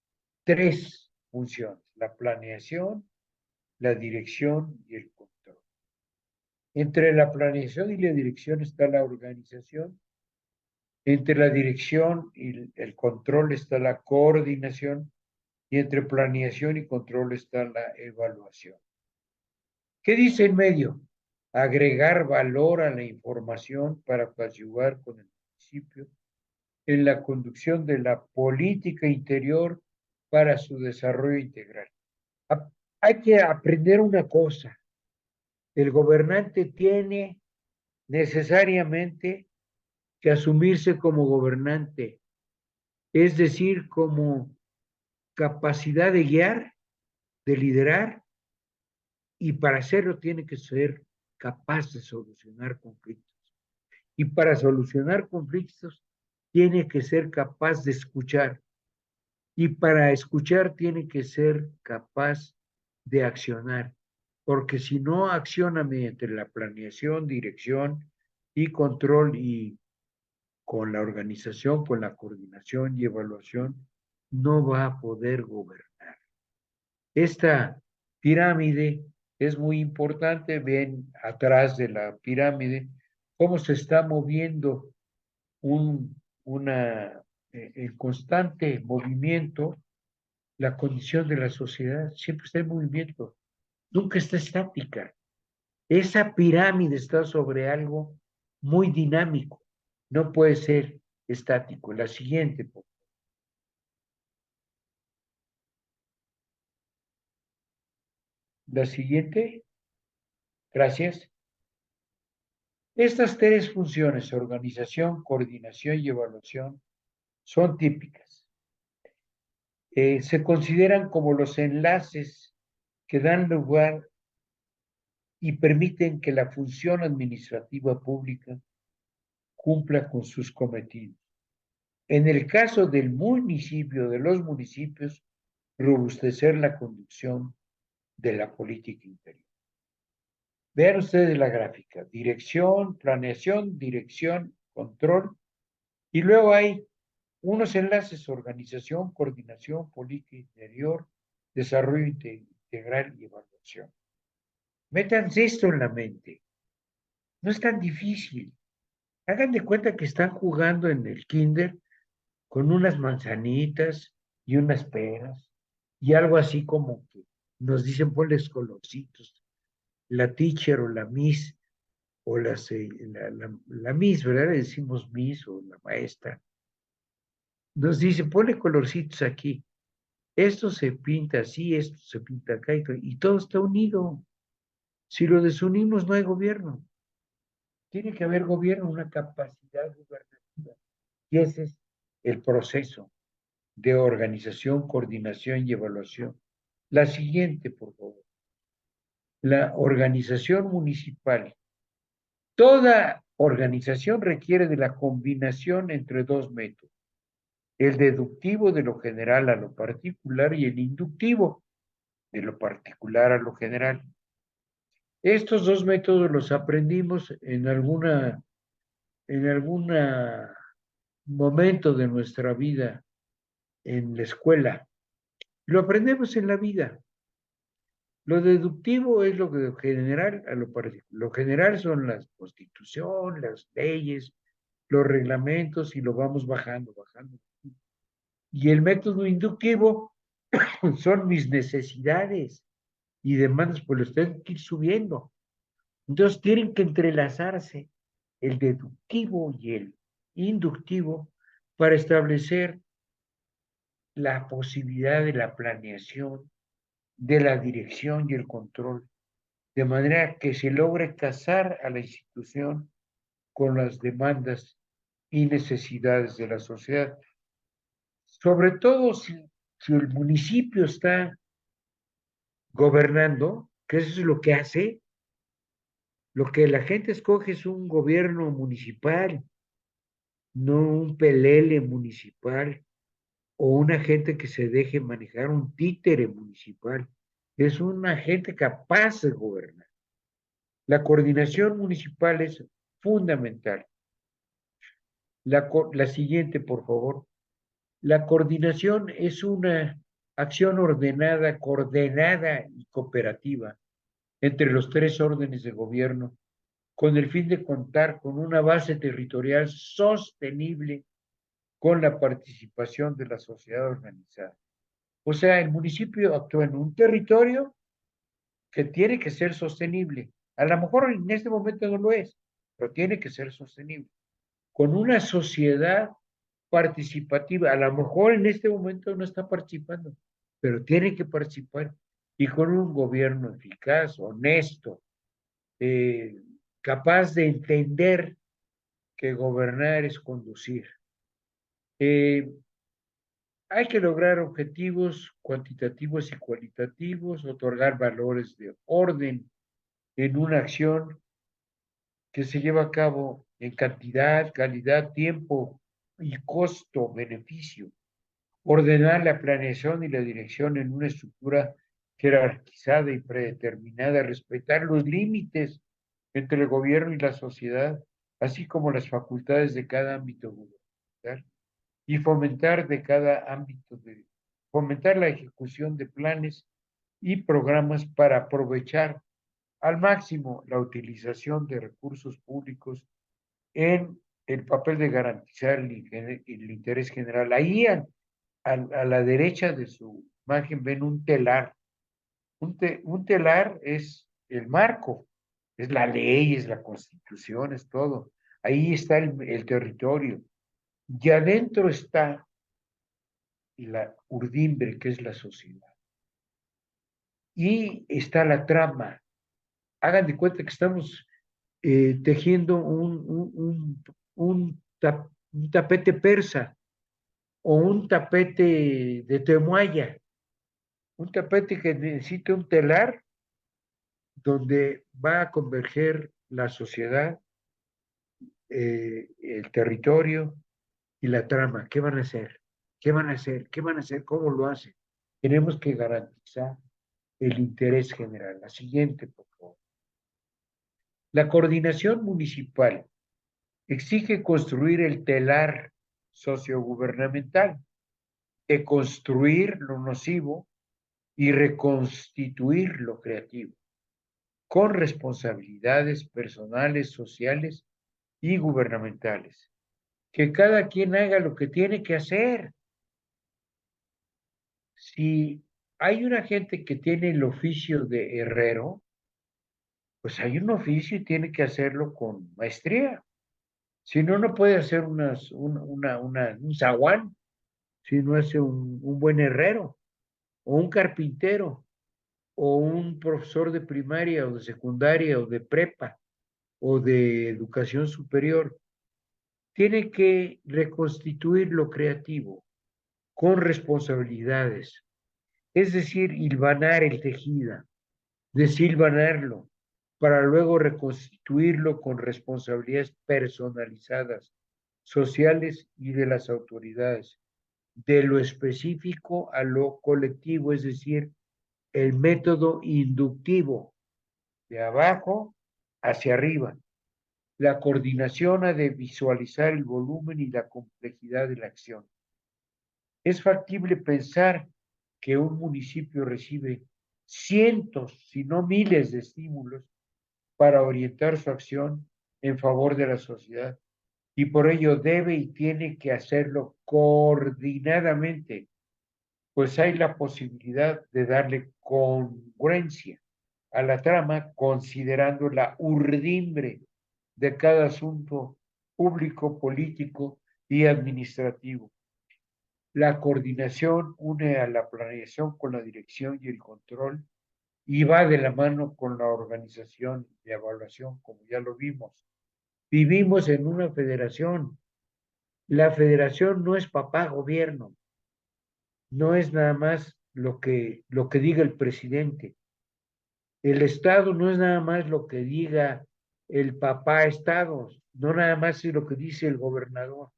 3 funciones: la planeación, la dirección y el control. Entre la planeación y la dirección está la organización. Entre la dirección y el control está la coordinación. Y entre planeación y control está la evaluación. ¿Qué dice en medio? Agregar valor a la información para coadyuvar con el municipio en la conducción de la política interior para su desarrollo integral. Hay que aprender una cosa: el gobernante tiene necesariamente que asumirse como gobernante, es decir, como capacidad de guiar, de liderar, y para hacerlo tiene que ser capaz de solucionar conflictos. Y para solucionar conflictos tiene que ser capaz de escuchar. Y para escuchar tiene que ser capaz de accionar. Porque si no acciona mediante la planeación, dirección y control, y con la organización, con la coordinación y evaluación, no va a poder gobernar. Esta pirámide es muy importante. Ven atrás de la pirámide cómo se está moviendo el constante movimiento. La condición de la sociedad siempre está en movimiento. nunca está estática. Esa pirámide está sobre algo muy dinámico. No puede ser estático. La siguiente, por favor. La siguiente. Gracias. Estas tres funciones, organización, coordinación y evaluación, son típicas. Se consideran como los enlaces que dan lugar y permiten que la función administrativa pública cumpla con sus cometidos. En el caso del municipio, de los municipios, robustecer la conducción de la política interior. Vean ustedes la gráfica, dirección, planeación, dirección, control, y luego hay unos enlaces, organización, coordinación, política interior, desarrollo integral y evaluación. Métanse esto en la mente. No es tan difícil. Hagan de cuenta que están jugando en el kinder con unas manzanitas y unas peras y algo así como que nos dicen ponles colorcitos. La teacher o la miss o la miss, ¿verdad? Le decimos miss o la maestra. Nos dice ponle colorcitos aquí. Esto se pinta así, esto se pinta acá y todo está unido. Si lo desunimos no hay gobierno. Tiene que haber gobierno, una capacidad gubernativa. Y ese es el proceso de organización, coordinación y evaluación. La siguiente, por favor. La organización municipal. Toda organización requiere de la combinación entre dos métodos. El deductivo de lo general a lo particular y el inductivo de lo particular a lo general. Estos dos métodos los aprendimos en algún momento de nuestra vida en la escuela. Lo aprendemos en la vida. Lo deductivo es lo que general a lo particular. Lo general son las constitución, las leyes, los reglamentos y lo vamos bajando. Y el método inductivo son mis necesidades y demandas, pues los tengo que ir subiendo. Entonces tienen que entrelazarse el deductivo y el inductivo para establecer la posibilidad de la planeación, de la dirección y el control, de manera que se logre casar a la institución con las demandas y necesidades de la sociedad. Sobre todo si el municipio está gobernando, que eso es lo que hace, lo que la gente escoge es un gobierno municipal, no un pelele municipal o una gente que se deje manejar un títere municipal. Es una gente capaz de gobernar. La coordinación municipal es fundamental. La siguiente, por favor. La coordinación es una acción ordenada, coordenada y cooperativa entre los tres órdenes de gobierno con el fin de contar con una base territorial sostenible con la participación de la sociedad organizada. O sea, el municipio actúa en un territorio que tiene que ser sostenible. A lo mejor en este momento no lo es, pero tiene que ser sostenible. Con una sociedad participativa, a lo mejor en este momento no está participando, pero tiene que participar. Y con un gobierno eficaz, honesto, capaz de entender que gobernar es conducir. Hay que lograr objetivos cuantitativos y cualitativos, otorgar valores de orden en una acción que se lleva a cabo en cantidad, calidad, tiempo y costo-beneficio. Ordenar la planeación y la dirección en una estructura jerarquizada y predeterminada, respetar los límites entre el gobierno y la sociedad, así como las facultades de cada ámbito gubernamental, y fomentar la ejecución de planes y programas para aprovechar al máximo la utilización de recursos públicos en el papel de garantizar el interés general. Ahí a la derecha de su imagen ven un telar Un telar es el marco, es la ley, es la constitución, es todo. Ahí está el territorio. Y adentro está la urdimbre, que es la sociedad. Y está la trama. Hagan de cuenta que estamos tejiendo un tapete persa o un tapete de temuaya, un tapete que necesita un telar donde va a converger la sociedad, el territorio y la trama. ¿Qué van a hacer? ¿Qué van a hacer? ¿Qué van a hacer? ¿Cómo lo hacen? Tenemos que garantizar el interés general. La siguiente, por favor. La coordinación municipal exige construir el telar sociogubernamental, deconstruir lo nocivo y reconstituir lo creativo, con responsabilidades personales, sociales y gubernamentales. Que cada quien haga lo que tiene que hacer. Si hay una gente que tiene el oficio de herrero, pues hay un oficio y tiene que hacerlo con maestría. Si no, no puede hacer un zaguán, si no hace un buen herrero, o un carpintero, o un profesor de primaria, o de secundaria, o de prepa, o de educación superior. Tiene que reconstituir lo creativo con responsabilidades, es decir, hilvanar el tejido, desilvanarlo, para luego reconstituirlo con responsabilidades personalizadas, sociales y de las autoridades, de lo específico a lo colectivo, es decir, el método inductivo, de abajo hacia arriba. La coordinación ha de visualizar el volumen y la complejidad de la acción. Es factible pensar que un municipio recibe cientos, si no miles de estímulos para orientar su acción en favor de la sociedad y por ello debe y tiene que hacerlo coordinadamente, pues hay la posibilidad de darle congruencia a la trama considerando la urdimbre de cada asunto público, político y administrativo. La coordinación une a la planeación con la dirección y el control y va de la mano con la organización y evaluación, como ya lo vimos. Vivimos en una federación. La federación no es papá gobierno, no es nada más lo que diga el presidente. El Estado no es nada más lo que diga el papá Estado, no nada más es lo que dice el gobernador.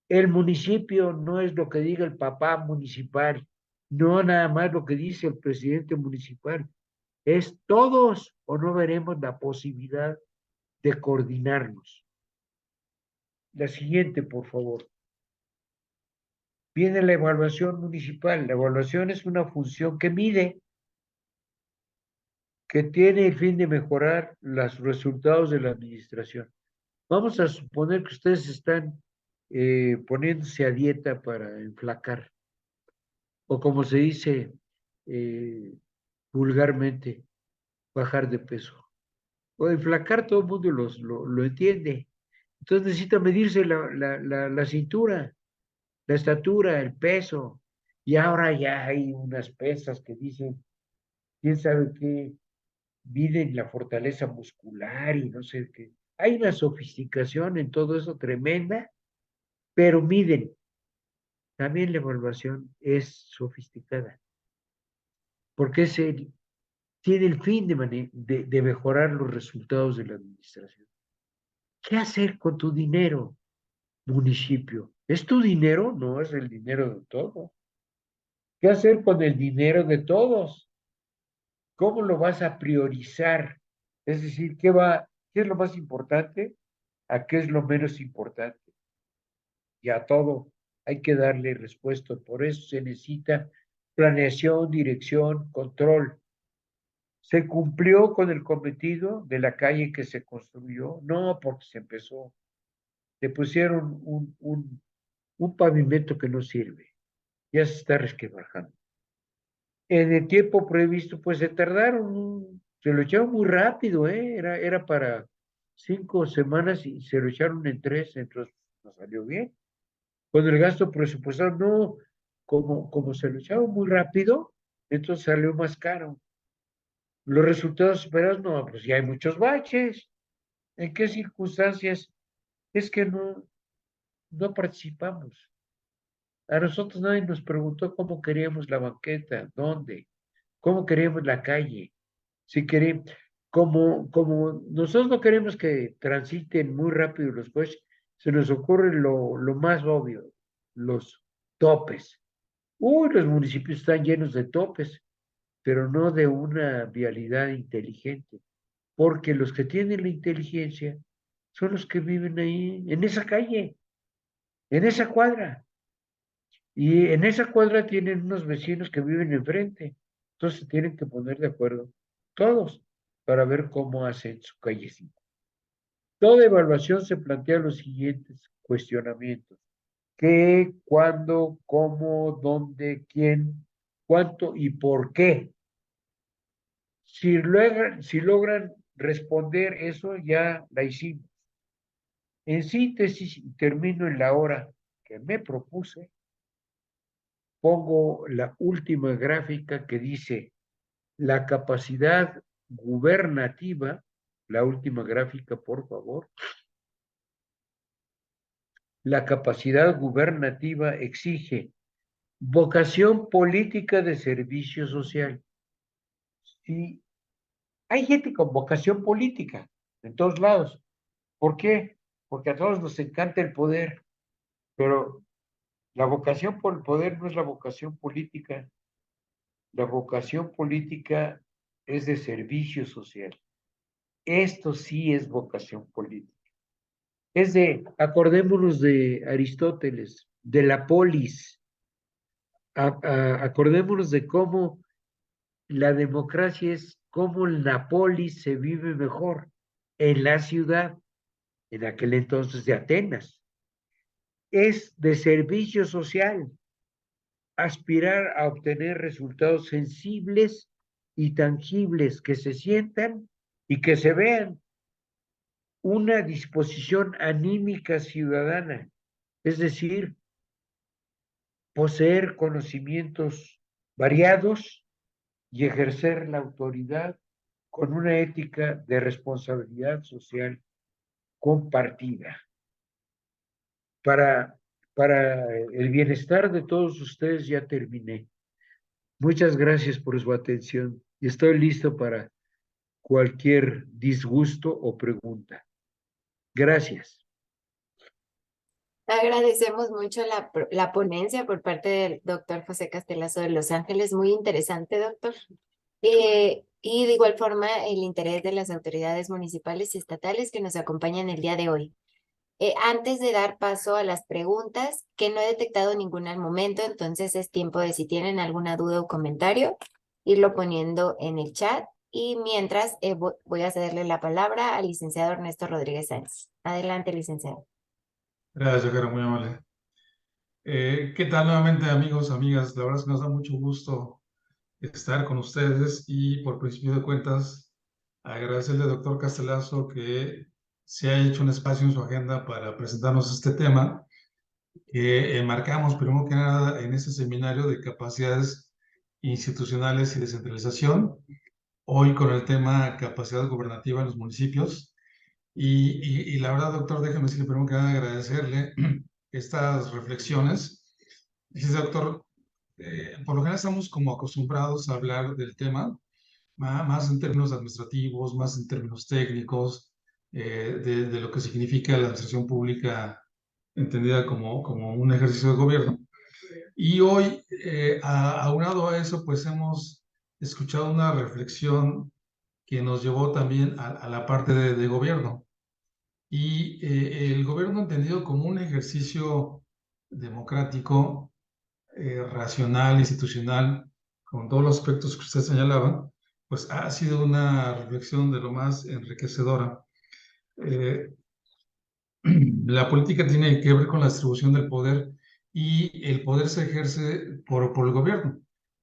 El municipio no es lo que diga el papá municipal, no nada más lo que dice el presidente municipal. Es todos o no veremos la posibilidad de coordinarnos. La siguiente, por favor. Viene la evaluación municipal. La evaluación es una función que mide, que tiene el fin de mejorar los resultados de la administración. Vamos a suponer que ustedes están poniéndose a dieta para enflacar, o como se dice eh, vulgarmente, bajar de peso. O enflacar, todo el mundo lo entiende. Entonces necesita medirse la cintura, la estatura, el peso. Y ahora ya hay unas pesas que dicen, quién sabe qué, miden la fortaleza muscular y no sé qué. Hay una sofisticación en todo eso tremenda, pero miden. También la evaluación es sofisticada, porque tiene el fin de mejorar los resultados de la administración. ¿Qué hacer con tu dinero, municipio? ¿Es tu dinero? No, es el dinero de todos. ¿Qué hacer con el dinero de todos? ¿Cómo lo vas a priorizar? Es decir, qué es lo más importante? ¿A qué es lo menos importante? Y a todo hay que darle respuesta. Por eso se necesita planeación, dirección, control. ¿Se cumplió con el cometido de la calle que se construyó? No, porque se empezó. Le pusieron un pavimento que no sirve. Ya se está resquebrajando. En el tiempo previsto, pues se tardaron, se lo echaron muy rápido, ¿eh? Era para 5 semanas y se lo echaron en 3, entonces no salió bien. Con el gasto presupuestal, no, como se lo echaron muy rápido, entonces salió más caro. Los resultados esperados, no, pues ya hay muchos baches. ¿En qué circunstancias? Es que no participamos. A nosotros nadie nos preguntó cómo queríamos la banqueta, dónde, cómo queríamos la calle. Si queremos, como nosotros no queremos que transiten muy rápido los coches, se nos ocurre lo más obvio, los topes. Uy, los municipios están llenos de topes, pero no de una vialidad inteligente, porque los que tienen la inteligencia son los que viven ahí, en esa calle, en esa cuadra. Y en esa cuadra tienen unos vecinos que viven enfrente. Entonces tienen que poner de acuerdo todos para ver cómo hacen su callecita. Toda evaluación se plantea los siguientes cuestionamientos: ¿qué, cuándo, cómo, dónde, quién, cuánto y por qué? Si logran responder eso, ya la hicimos. En síntesis, y termino en la hora que me propuse, pongo la última gráfica que dice la capacidad gubernativa, la última gráfica, por favor. La capacidad gubernativa exige vocación política de servicio social. Sí, hay gente con vocación política en todos lados. ¿Por qué? Porque a todos nos encanta el poder, pero la vocación por el poder no es la vocación política. La vocación política es de servicio social. Esto sí es vocación política. Acordémonos de Aristóteles, de la polis, acordémonos de cómo la democracia es, cómo en la polis se vive mejor, en la ciudad, en aquel entonces de Atenas. Es de servicio social, aspirar a obtener resultados sensibles y tangibles que se sientan y que se vean, una disposición anímica ciudadana, es decir, poseer conocimientos variados y ejercer la autoridad con una ética de responsabilidad social compartida. Para, para el bienestar de todos ustedes ya terminé. Muchas gracias por su atención y estoy listo para cualquier disgusto o pregunta. Gracias. Agradecemos mucho la ponencia por parte del doctor José Castelazo de Los Ángeles. Muy interesante, doctor. Y de igual forma, el interés de las autoridades municipales y estatales que nos acompañan el día de hoy. Antes de dar paso a las preguntas, que no he detectado ninguna al momento, entonces es tiempo de, si tienen alguna duda o comentario, irlo poniendo en el chat. Y mientras, voy a cederle la palabra al licenciado Ernesto Rodríguez Sáenz. Adelante, licenciado. Gracias, Jara, muy amable. ¿Qué tal nuevamente, amigos, amigas? La verdad es que nos da mucho gusto estar con ustedes y, por principio de cuentas, agradecerle al doctor Castelazo que se ha hecho un espacio en su agenda para presentarnos este tema que enmarcamos, primero que nada, en este seminario de capacidades institucionales y descentralización, hoy con el tema capacidad gubernativa en los municipios. Y la verdad, doctor, déjeme decirle primero que nada agradecerle estas reflexiones. Dice, doctor, por lo general estamos como acostumbrados a hablar del tema, más en términos administrativos, más en términos técnicos, de lo que significa la administración pública entendida como un ejercicio de gobierno. Y hoy, aunado a eso, pues hemos escuchado una reflexión que nos llevó también a la parte de gobierno. Y el gobierno entendido como un ejercicio democrático, racional, institucional, con todos los aspectos que usted señalaba, pues ha sido una reflexión de lo más enriquecedora. Eh, la política tiene que ver con la distribución del poder y el poder se ejerce por el gobierno.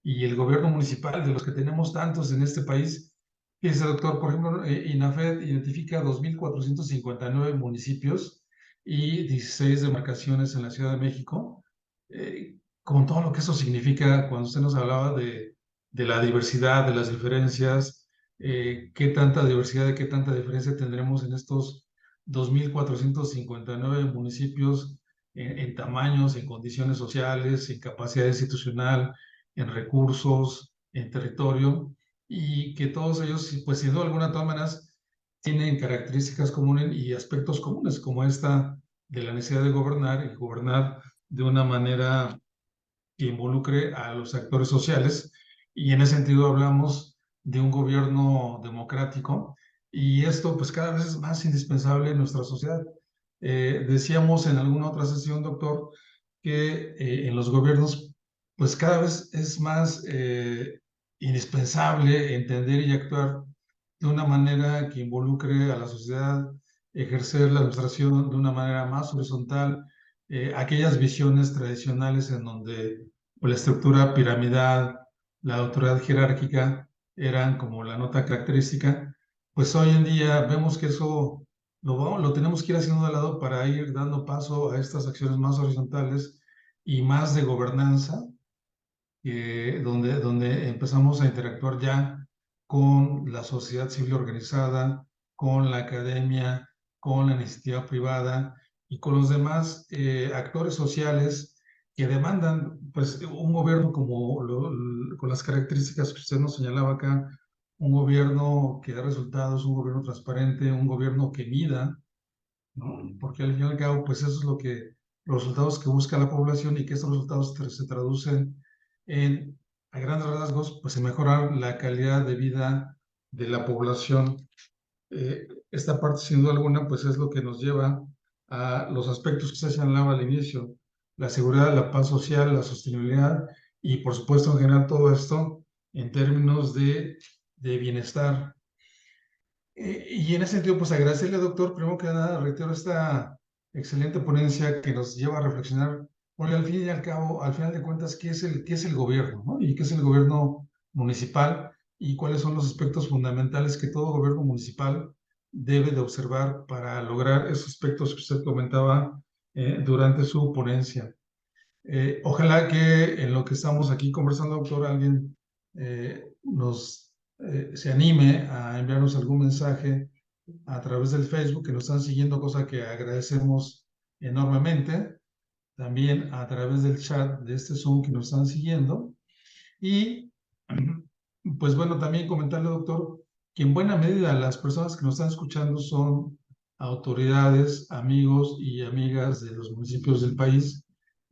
y el gobierno municipal, de los que tenemos tantos en este país. Fíjese, doctor, por ejemplo, INAFED identifica 2.459 municipios y 16 demarcaciones en la Ciudad de México, con todo lo que eso significa cuando usted nos hablaba de la diversidad, de las diferencias, qué tanta diversidad y qué tanta diferencia tendremos en estos 2.459 municipios en tamaños, en condiciones sociales, en capacidad institucional, en recursos, en territorio, y que todos ellos, pues sin duda alguna, de todas maneras, tienen características comunes y aspectos comunes, como esta de la necesidad de gobernar y gobernar de una manera que involucre a los actores sociales, y en ese sentido hablamos de un gobierno democrático, y esto pues cada vez es más indispensable en nuestra sociedad. Decíamos en alguna otra sesión, doctor, que en los gobiernos pues cada vez es más indispensable entender y actuar de una manera que involucre a la sociedad, ejercer la administración de una manera más horizontal, aquellas visiones tradicionales en donde pues, la estructura piramidal, la autoridad jerárquica eran como la nota característica, pues hoy en día vemos que eso lo tenemos que ir haciendo de lado para ir dando paso a estas acciones más horizontales y más de gobernanza, donde empezamos a interactuar ya con la sociedad civil organizada, con la academia, con la iniciativa privada y con los demás actores sociales que demandan pues, un gobierno con las características que usted nos señalaba acá, un gobierno que dé resultados, un gobierno transparente, un gobierno que mida, ¿no? Porque al fin y al cabo, pues eso es los resultados que busca la población, y que estos resultados se traducen en, a grandes rasgos, pues en mejorar la calidad de vida de la población. Esta parte, sin duda alguna, pues es lo que nos lleva a los aspectos que usted señalaba al inicio: la seguridad, la paz social, la sostenibilidad y, por supuesto, en general todo esto en términos de bienestar. Y en ese sentido, pues agradecerle, doctor, primero que nada, reitero esta excelente ponencia que nos lleva a reflexionar, porque al fin y al cabo, al final de cuentas, qué es el gobierno, ¿no? Y qué es el gobierno municipal, y cuáles son los aspectos fundamentales que todo gobierno municipal debe de observar para lograr esos aspectos que usted comentaba durante su ponencia. Ojalá que en lo que estamos aquí conversando, doctor, alguien se anime a enviarnos algún mensaje a través del Facebook, que nos están siguiendo, cosa que agradecemos enormemente. También a través del chat de este Zoom que nos están siguiendo. Y pues bueno, también comentarle, doctor, que en buena medida las personas que nos están escuchando son autoridades, amigos y amigas de los municipios del país,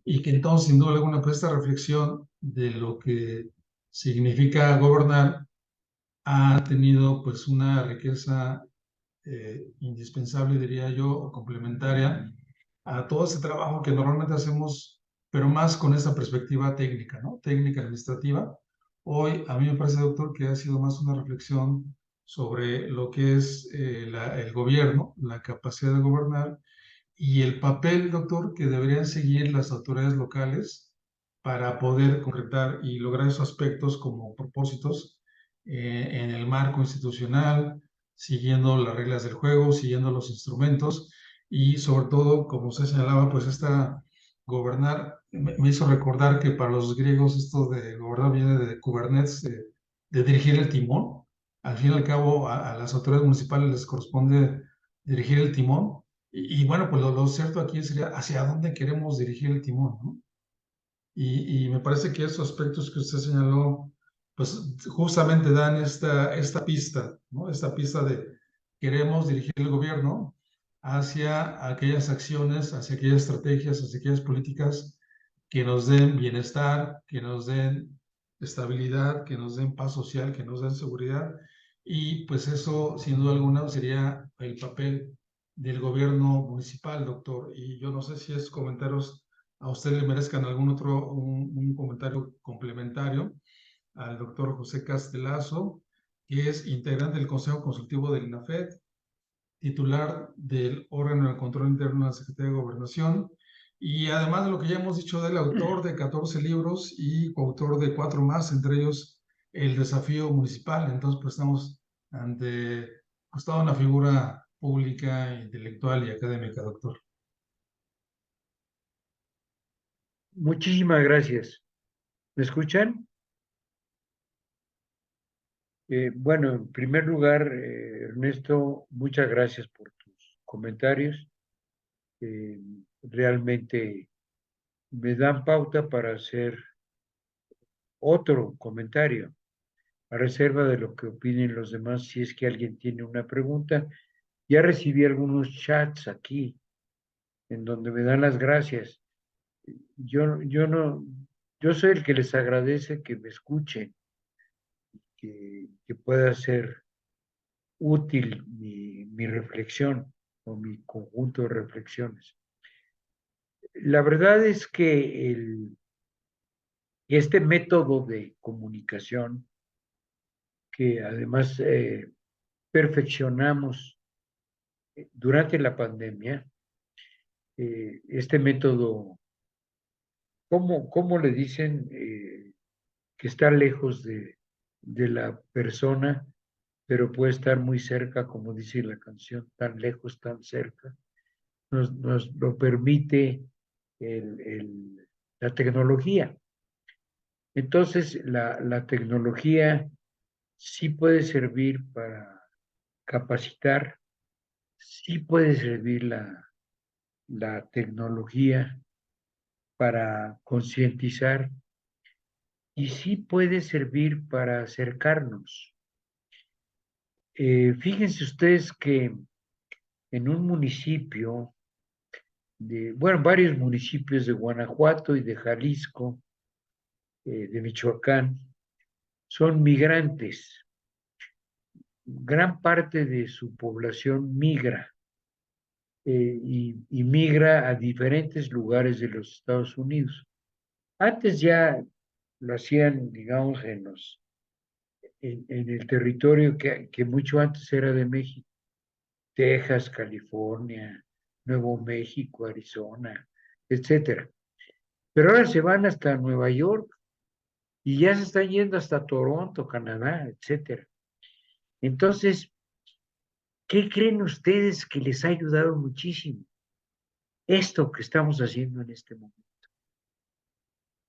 y que entonces, sin duda alguna, pues esta reflexión de lo que significa gobernar ha tenido pues una riqueza indispensable, diría yo, o complementaria a todo ese trabajo que normalmente hacemos, pero más con esa perspectiva técnica, ¿no? Técnica administrativa. Hoy a mí me parece, doctor, que ha sido más una reflexión sobre lo que es el gobierno, la capacidad de gobernar, y el papel, doctor, que deberían seguir las autoridades locales para poder concretar y lograr esos aspectos como propósitos en el marco institucional, siguiendo las reglas del juego, siguiendo los instrumentos, y sobre todo, como usted señalaba, pues gobernar, me hizo recordar que para los griegos esto de gobernar viene de kubernetes, de dirigir el timón. Al fin y al cabo, a las autoridades municipales les corresponde dirigir el timón, y bueno, pues lo cierto aquí sería hacia dónde queremos dirigir el timón, ¿no? Y me parece que esos aspectos que usted señaló, pues justamente dan esta pista, ¿no? Esta pista de queremos dirigir el gobierno hacia aquellas acciones, hacia aquellas estrategias, hacia aquellas políticas que nos den bienestar, que nos den estabilidad, que nos den paz social, que nos den seguridad. Y pues eso, sin duda alguna, sería el papel del gobierno municipal, doctor. Y yo no sé si esos comentarios a usted le merezcan algún otro, un comentario complementario al doctor José Castelazo, que es integrante del Consejo Consultivo del INAFED, titular del órgano de control interno de la Secretaría de Gobernación, Y además de lo que ya hemos dicho del autor de 14 libros y coautor de 4 más, entre ellos El Desafío Municipal. Entonces, pues estamos ante pues, toda una figura pública, intelectual y académica, doctor. Muchísimas gracias. ¿Me escuchan? Bueno, en primer lugar, Ernesto, muchas gracias por tus comentarios. Realmente me dan pauta para hacer otro comentario, a reserva de lo que opinen los demás, si es que alguien tiene una pregunta. Ya recibí algunos chats aquí en donde me dan las gracias. Yo no, yo soy el que les agradece que me escuchen, que pueda ser útil mi reflexión o mi conjunto de reflexiones. La verdad es que este método de comunicación, que además perfeccionamos durante la pandemia, este método, ¿cómo le dicen? Que está lejos de la persona, pero puede estar muy cerca, como dice la canción, tan lejos, tan cerca. Nos lo permite la tecnología. Entonces, la tecnología sí puede servir para capacitar, sí puede servir la tecnología para concientizar y sí puede servir para acercarnos. Fíjense ustedes que en un municipio, bueno, varios municipios de Guanajuato y de Jalisco, de Michoacán, son migrantes. Gran parte de su población migra y migra a diferentes lugares de los Estados Unidos. Antes ya lo hacían, digamos, en el territorio que mucho antes era de México, Texas, California, Nuevo México, Arizona, etcétera. Pero ahora se van hasta Nueva York y ya se están yendo hasta Toronto, Canadá, etcétera. Entonces, ¿qué creen ustedes que les ha ayudado muchísimo? Esto que estamos haciendo en este momento.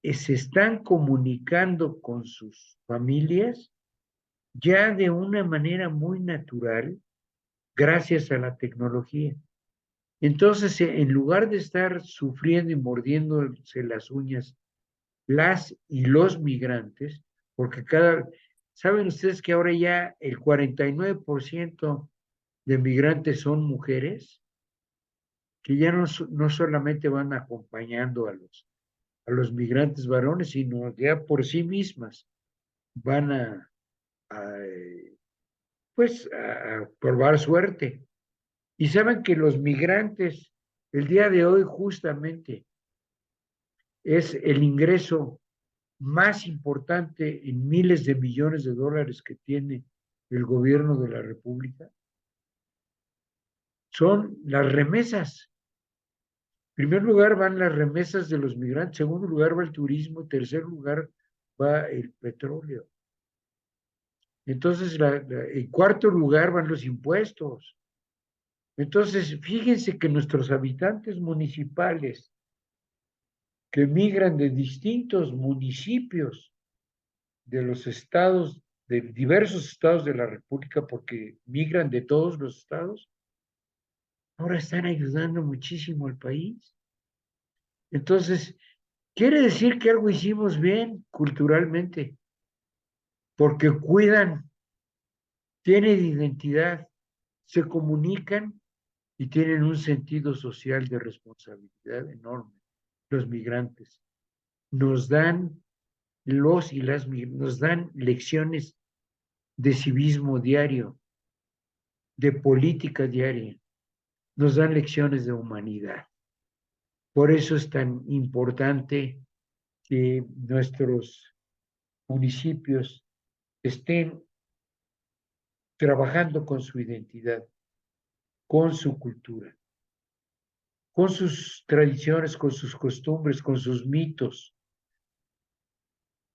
Se están comunicando con sus familias ya de una manera muy natural gracias a la tecnología. Entonces, en lugar de estar sufriendo y mordiéndose las uñas las y los migrantes, porque saben ustedes que ahora ya el 49% de migrantes son mujeres, que ya no solamente van acompañando a los migrantes varones, sino ya por sí mismas van pues, a probar suerte. Y saben que los migrantes, el día de hoy justamente, es el ingreso más importante en miles de millones de dólares que tiene el gobierno de la República, son las remesas. En primer lugar van las remesas de los migrantes, en segundo lugar va el turismo, en tercer lugar va el petróleo. Entonces, en cuarto lugar van los impuestos. Entonces, fíjense que nuestros habitantes municipales que migran de distintos municipios de los estados, de diversos estados de la República, porque migran de todos los estados, ahora están ayudando muchísimo al país. Entonces, quiere decir que algo hicimos bien culturalmente, porque cuidan, tienen identidad, se comunican y tienen un sentido social de responsabilidad enorme. Los migrantes nos dan nos dan lecciones de civismo diario, de política diaria, nos dan lecciones de humanidad. Por eso es tan importante que nuestros municipios estén trabajando con su identidad, con su cultura, con sus tradiciones, con sus costumbres, con sus mitos,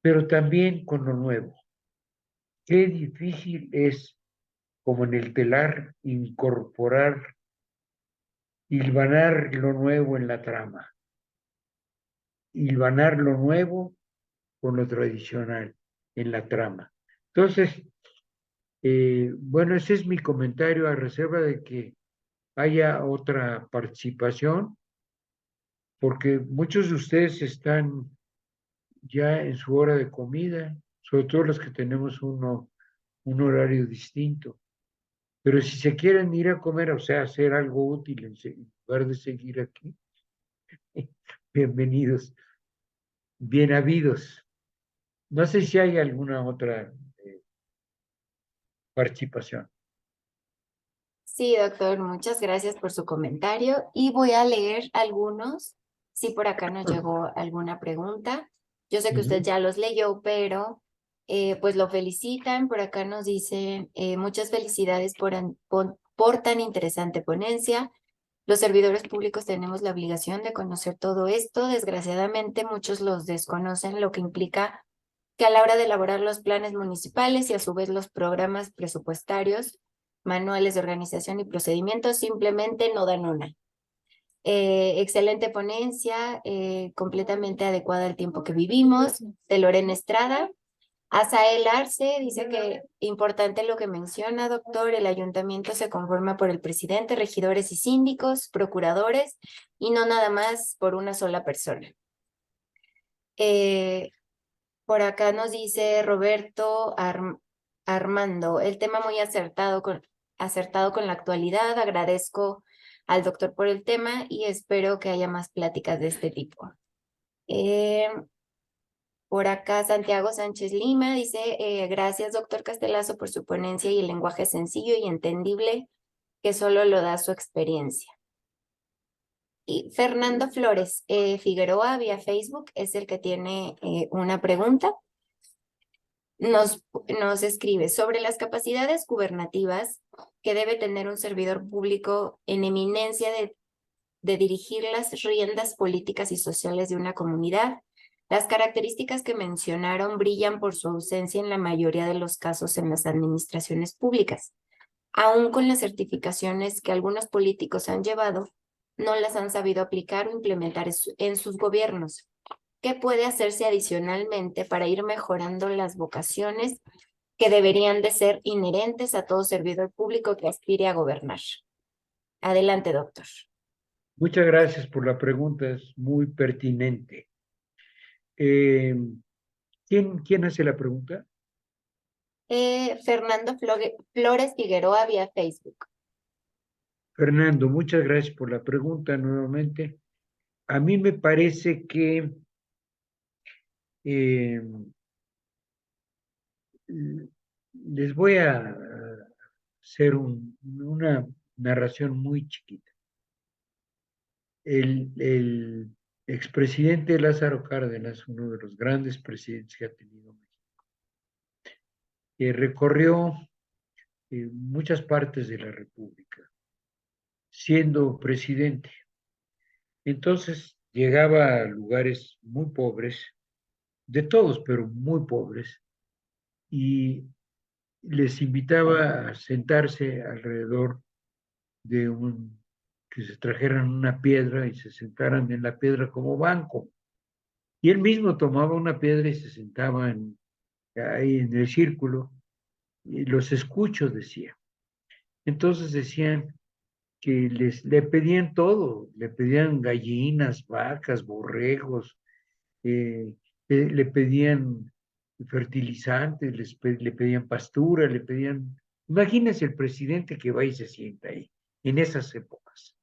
pero también con lo nuevo. Qué difícil es, como en el telar, incorporar, hilvanar lo nuevo en la trama, hilvanar lo nuevo con lo tradicional en la trama. Entonces, bueno, ese es mi comentario a reserva de que haya otra participación, porque muchos de ustedes están ya en su hora de comida, sobre todo los que tenemos un horario distinto. Pero si se quieren ir a comer, o sea, hacer algo útil en lugar de seguir aquí, bienvenidos, bien habidos. No sé si hay alguna otra participación. Sí, doctor, muchas gracias por su comentario y voy a leer algunos. Si por acá nos llegó alguna pregunta. Yo sé que usted ya los leyó, pero pues lo felicitan. Por acá nos dicen muchas felicidades por tan interesante ponencia. Los servidores públicos tenemos la obligación de conocer todo esto. Desgraciadamente, muchos los desconocen, lo que implica que a la hora de elaborar los planes municipales y a su vez los programas presupuestarios, manuales de organización y procedimientos, simplemente no dan una. Excelente ponencia, completamente adecuada al tiempo que vivimos. De Lorena Estrada. Asael Arce dice que importante lo que menciona, doctor, el ayuntamiento se conforma por el presidente, regidores y síndicos, procuradores, y no nada más por una sola persona. Por acá nos dice Roberto Armando, el tema muy acertado con la actualidad. Agradezco al doctor por el tema y espero que haya más pláticas de este tipo. Por acá Santiago Sánchez Lima dice, gracias doctor Castelazo por su ponencia y el lenguaje sencillo y entendible que solo lo da su experiencia. Y Fernando Flores Figueroa vía Facebook es el que tiene una pregunta. Nos escribe sobre las capacidades gubernativas que debe tener un servidor público en eminencia de dirigir las riendas políticas y sociales de una comunidad. Las características que mencionaron brillan por su ausencia en la mayoría de los casos en las administraciones públicas. Aún con las certificaciones que algunos políticos han llevado, no las han sabido aplicar o implementar en sus gobiernos. ¿Qué puede hacerse adicionalmente para ir mejorando las vocaciones que deberían de ser inherentes a todo servidor público que aspire a gobernar? Adelante, doctor. Muchas gracias por la pregunta, es muy pertinente. ¿Quién hace la pregunta? Fernando Flores Figueroa vía Facebook. Fernando, muchas gracias por la pregunta nuevamente. A mí me parece que les voy a hacer una narración muy chiquita. El expresidente Lázaro Cárdenas, uno de los grandes presidentes que ha tenido México, recorrió muchas partes de la República, siendo presidente. Entonces llegaba a lugares muy pobres, de todos, pero muy pobres, y les invitaba a sentarse alrededor de que se trajeran una piedra y se sentaran en la piedra como banco. Y él mismo tomaba una piedra y se sentaba ahí en el círculo, y los escucho, decía. Entonces decían que le pedían todo, le pedían gallinas, vacas, borregos, le pedían fertilizantes, le pedían pastura, le pedían... Imagínense el presidente que va y se sienta ahí, en esas épocas.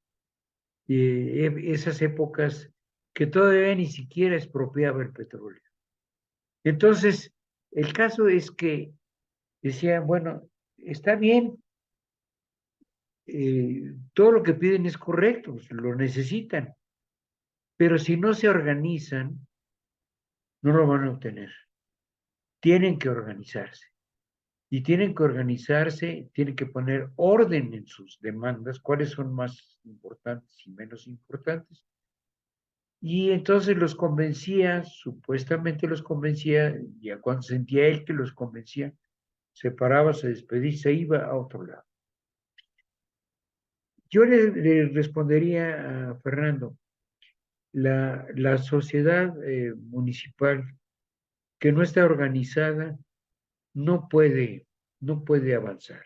Esas épocas que todavía ni siquiera expropiaba el petróleo. Entonces, el caso es que decía, bueno, está bien, todo lo que piden es correcto, pues, lo necesitan, pero si no se organizan, no lo van a obtener. Tienen que organizarse. y tienen que organizarse, tienen que poner orden en sus demandas, cuáles son más importantes y menos importantes. Y entonces los convencía, supuestamente los convencía, ya cuando sentía él que los convencía, se paraba, se despedía, se iba a otro lado. Yo le respondería a Fernando, la sociedad municipal que no está organizada no puede avanzar.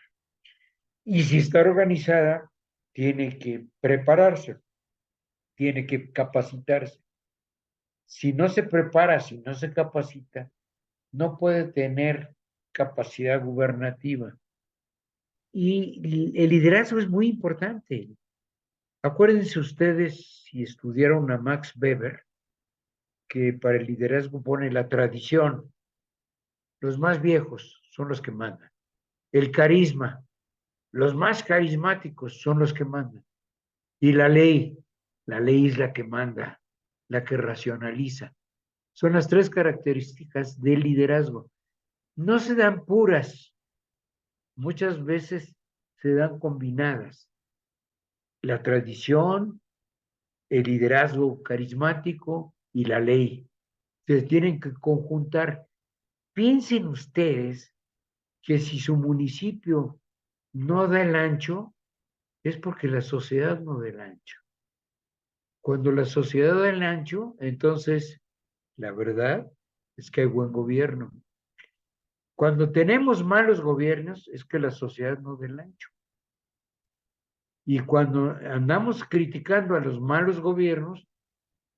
Y si está organizada, tiene que prepararse, tiene que capacitarse. Si no se prepara, si no se capacita, no puede tener capacidad gubernativa. Y el liderazgo es muy importante. Acuérdense ustedes, si estudiaron a Max Weber, que para el liderazgo pone la tradición. Los más viejos son los que mandan. El carisma, los más carismáticos son los que mandan. Y la ley es la que manda, la que racionaliza. Son las tres características del liderazgo. No se dan puras, muchas veces se dan combinadas. La tradición, el liderazgo carismático y la ley. Se tienen que conjuntar. Piensen ustedes que si su municipio no da el ancho, es porque la sociedad no da el ancho. Cuando la sociedad da el ancho, entonces la verdad es que hay buen gobierno. Cuando tenemos malos gobiernos, es que la sociedad no da el ancho. Y cuando andamos criticando a los malos gobiernos,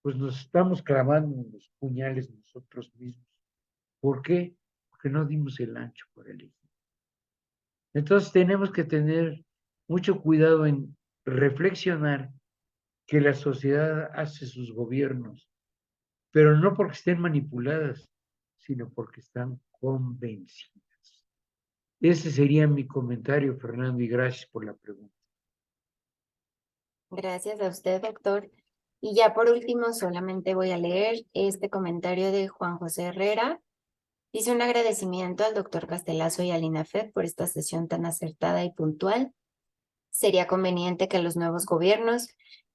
pues nos estamos clavando en los puñales nosotros mismos. ¿Por qué? Porque no dimos el ancho por elegir. Entonces tenemos que tener mucho cuidado en reflexionar que la sociedad hace sus gobiernos, pero no porque estén manipuladas, sino porque están convencidas. Ese sería mi comentario, Fernando, y gracias por la pregunta. Gracias a usted, doctor. Y ya por último, solamente voy a leer este comentario de Juan José Herrera. Dice un agradecimiento al doctor Castelazo y al INAFED por esta sesión tan acertada y puntual. Sería conveniente que los nuevos gobiernos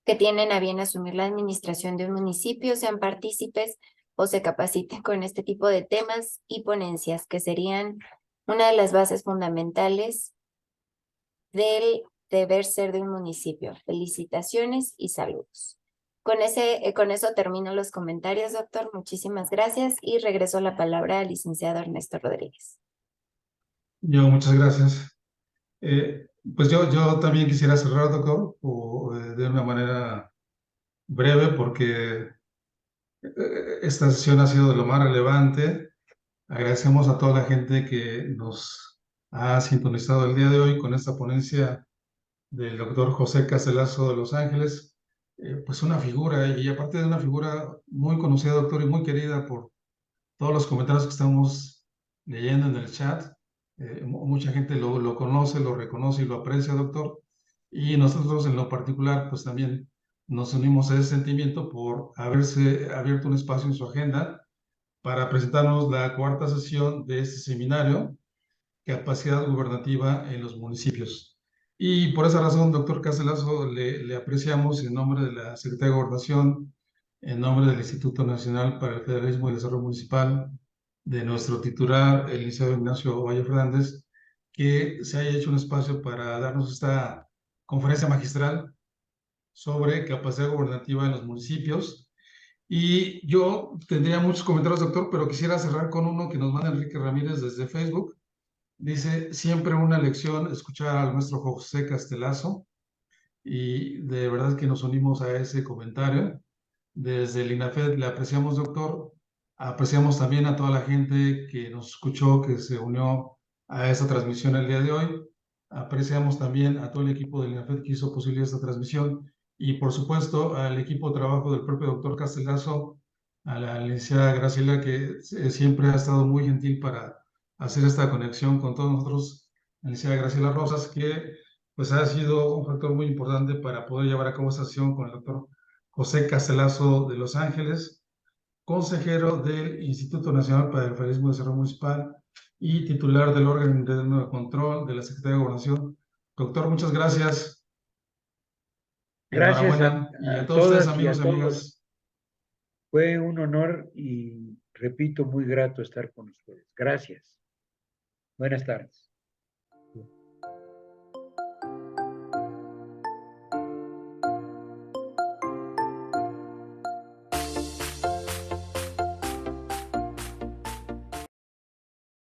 que tienen a bien asumir la administración de un municipio sean partícipes o se capaciten con este tipo de temas y ponencias que serían una de las bases fundamentales del deber ser de un municipio. Felicitaciones y saludos. Con eso termino los comentarios, doctor. Muchísimas gracias y regreso la palabra al licenciado Ernesto Rodríguez. Muchas gracias. Pues yo también quisiera cerrar, doctor, de una manera breve, porque esta sesión ha sido de lo más relevante. Agradecemos a toda la gente que nos ha sintonizado el día de hoy con esta ponencia del doctor José Castelazo de Los Ángeles. Pues una figura, y aparte de una figura muy conocida, doctor, y muy querida por todos los comentarios que estamos leyendo en el chat. Mucha gente lo conoce, lo reconoce y lo aprecia, doctor. Y nosotros en lo particular, pues también nos unimos a ese sentimiento por haberse abierto un espacio en su agenda para presentarnos la cuarta sesión de este seminario, Capacidad Gubernativa en los Municipios. Y por esa razón, doctor Castelazo, le apreciamos en nombre de la Secretaría de Gobernación, en nombre del Instituto Nacional para el Federalismo y el Desarrollo Municipal, de nuestro titular, el licenciado Ignacio Valle Fernández, que se haya hecho un espacio para darnos esta conferencia magistral sobre capacidad gubernativa en los municipios. Y yo tendría muchos comentarios, doctor, pero quisiera cerrar con uno que nos manda Enrique Ramírez desde Facebook. Dice, siempre una lección escuchar al maestro José Castelazo, y de verdad que nos unimos a ese comentario. Desde el INAFED le apreciamos, doctor. Apreciamos también a toda la gente que nos escuchó, que se unió a esta transmisión el día de hoy. Apreciamos también a todo el equipo del INAFED que hizo posible esta transmisión y, por supuesto, al equipo de trabajo del propio doctor Castelazo, a la licenciada Graciela, que siempre ha estado muy gentil para hacer esta conexión con todos nosotros, la licenciada Graciela Rosas, que pues ha sido un factor muy importante para poder llevar a cabo esta sesión con el doctor José Castelazo de Los Ángeles, consejero del Instituto Nacional para el Federalismo y Desarrollo Municipal, y titular del órgano interno de control de la Secretaría de Gobernación. Doctor, muchas gracias. Gracias Enhorabuena. Y a todos ustedes, todas y a amigos y todos. amigas. Fue un honor y, repito, muy grato estar con ustedes. Gracias. Buenas tardes.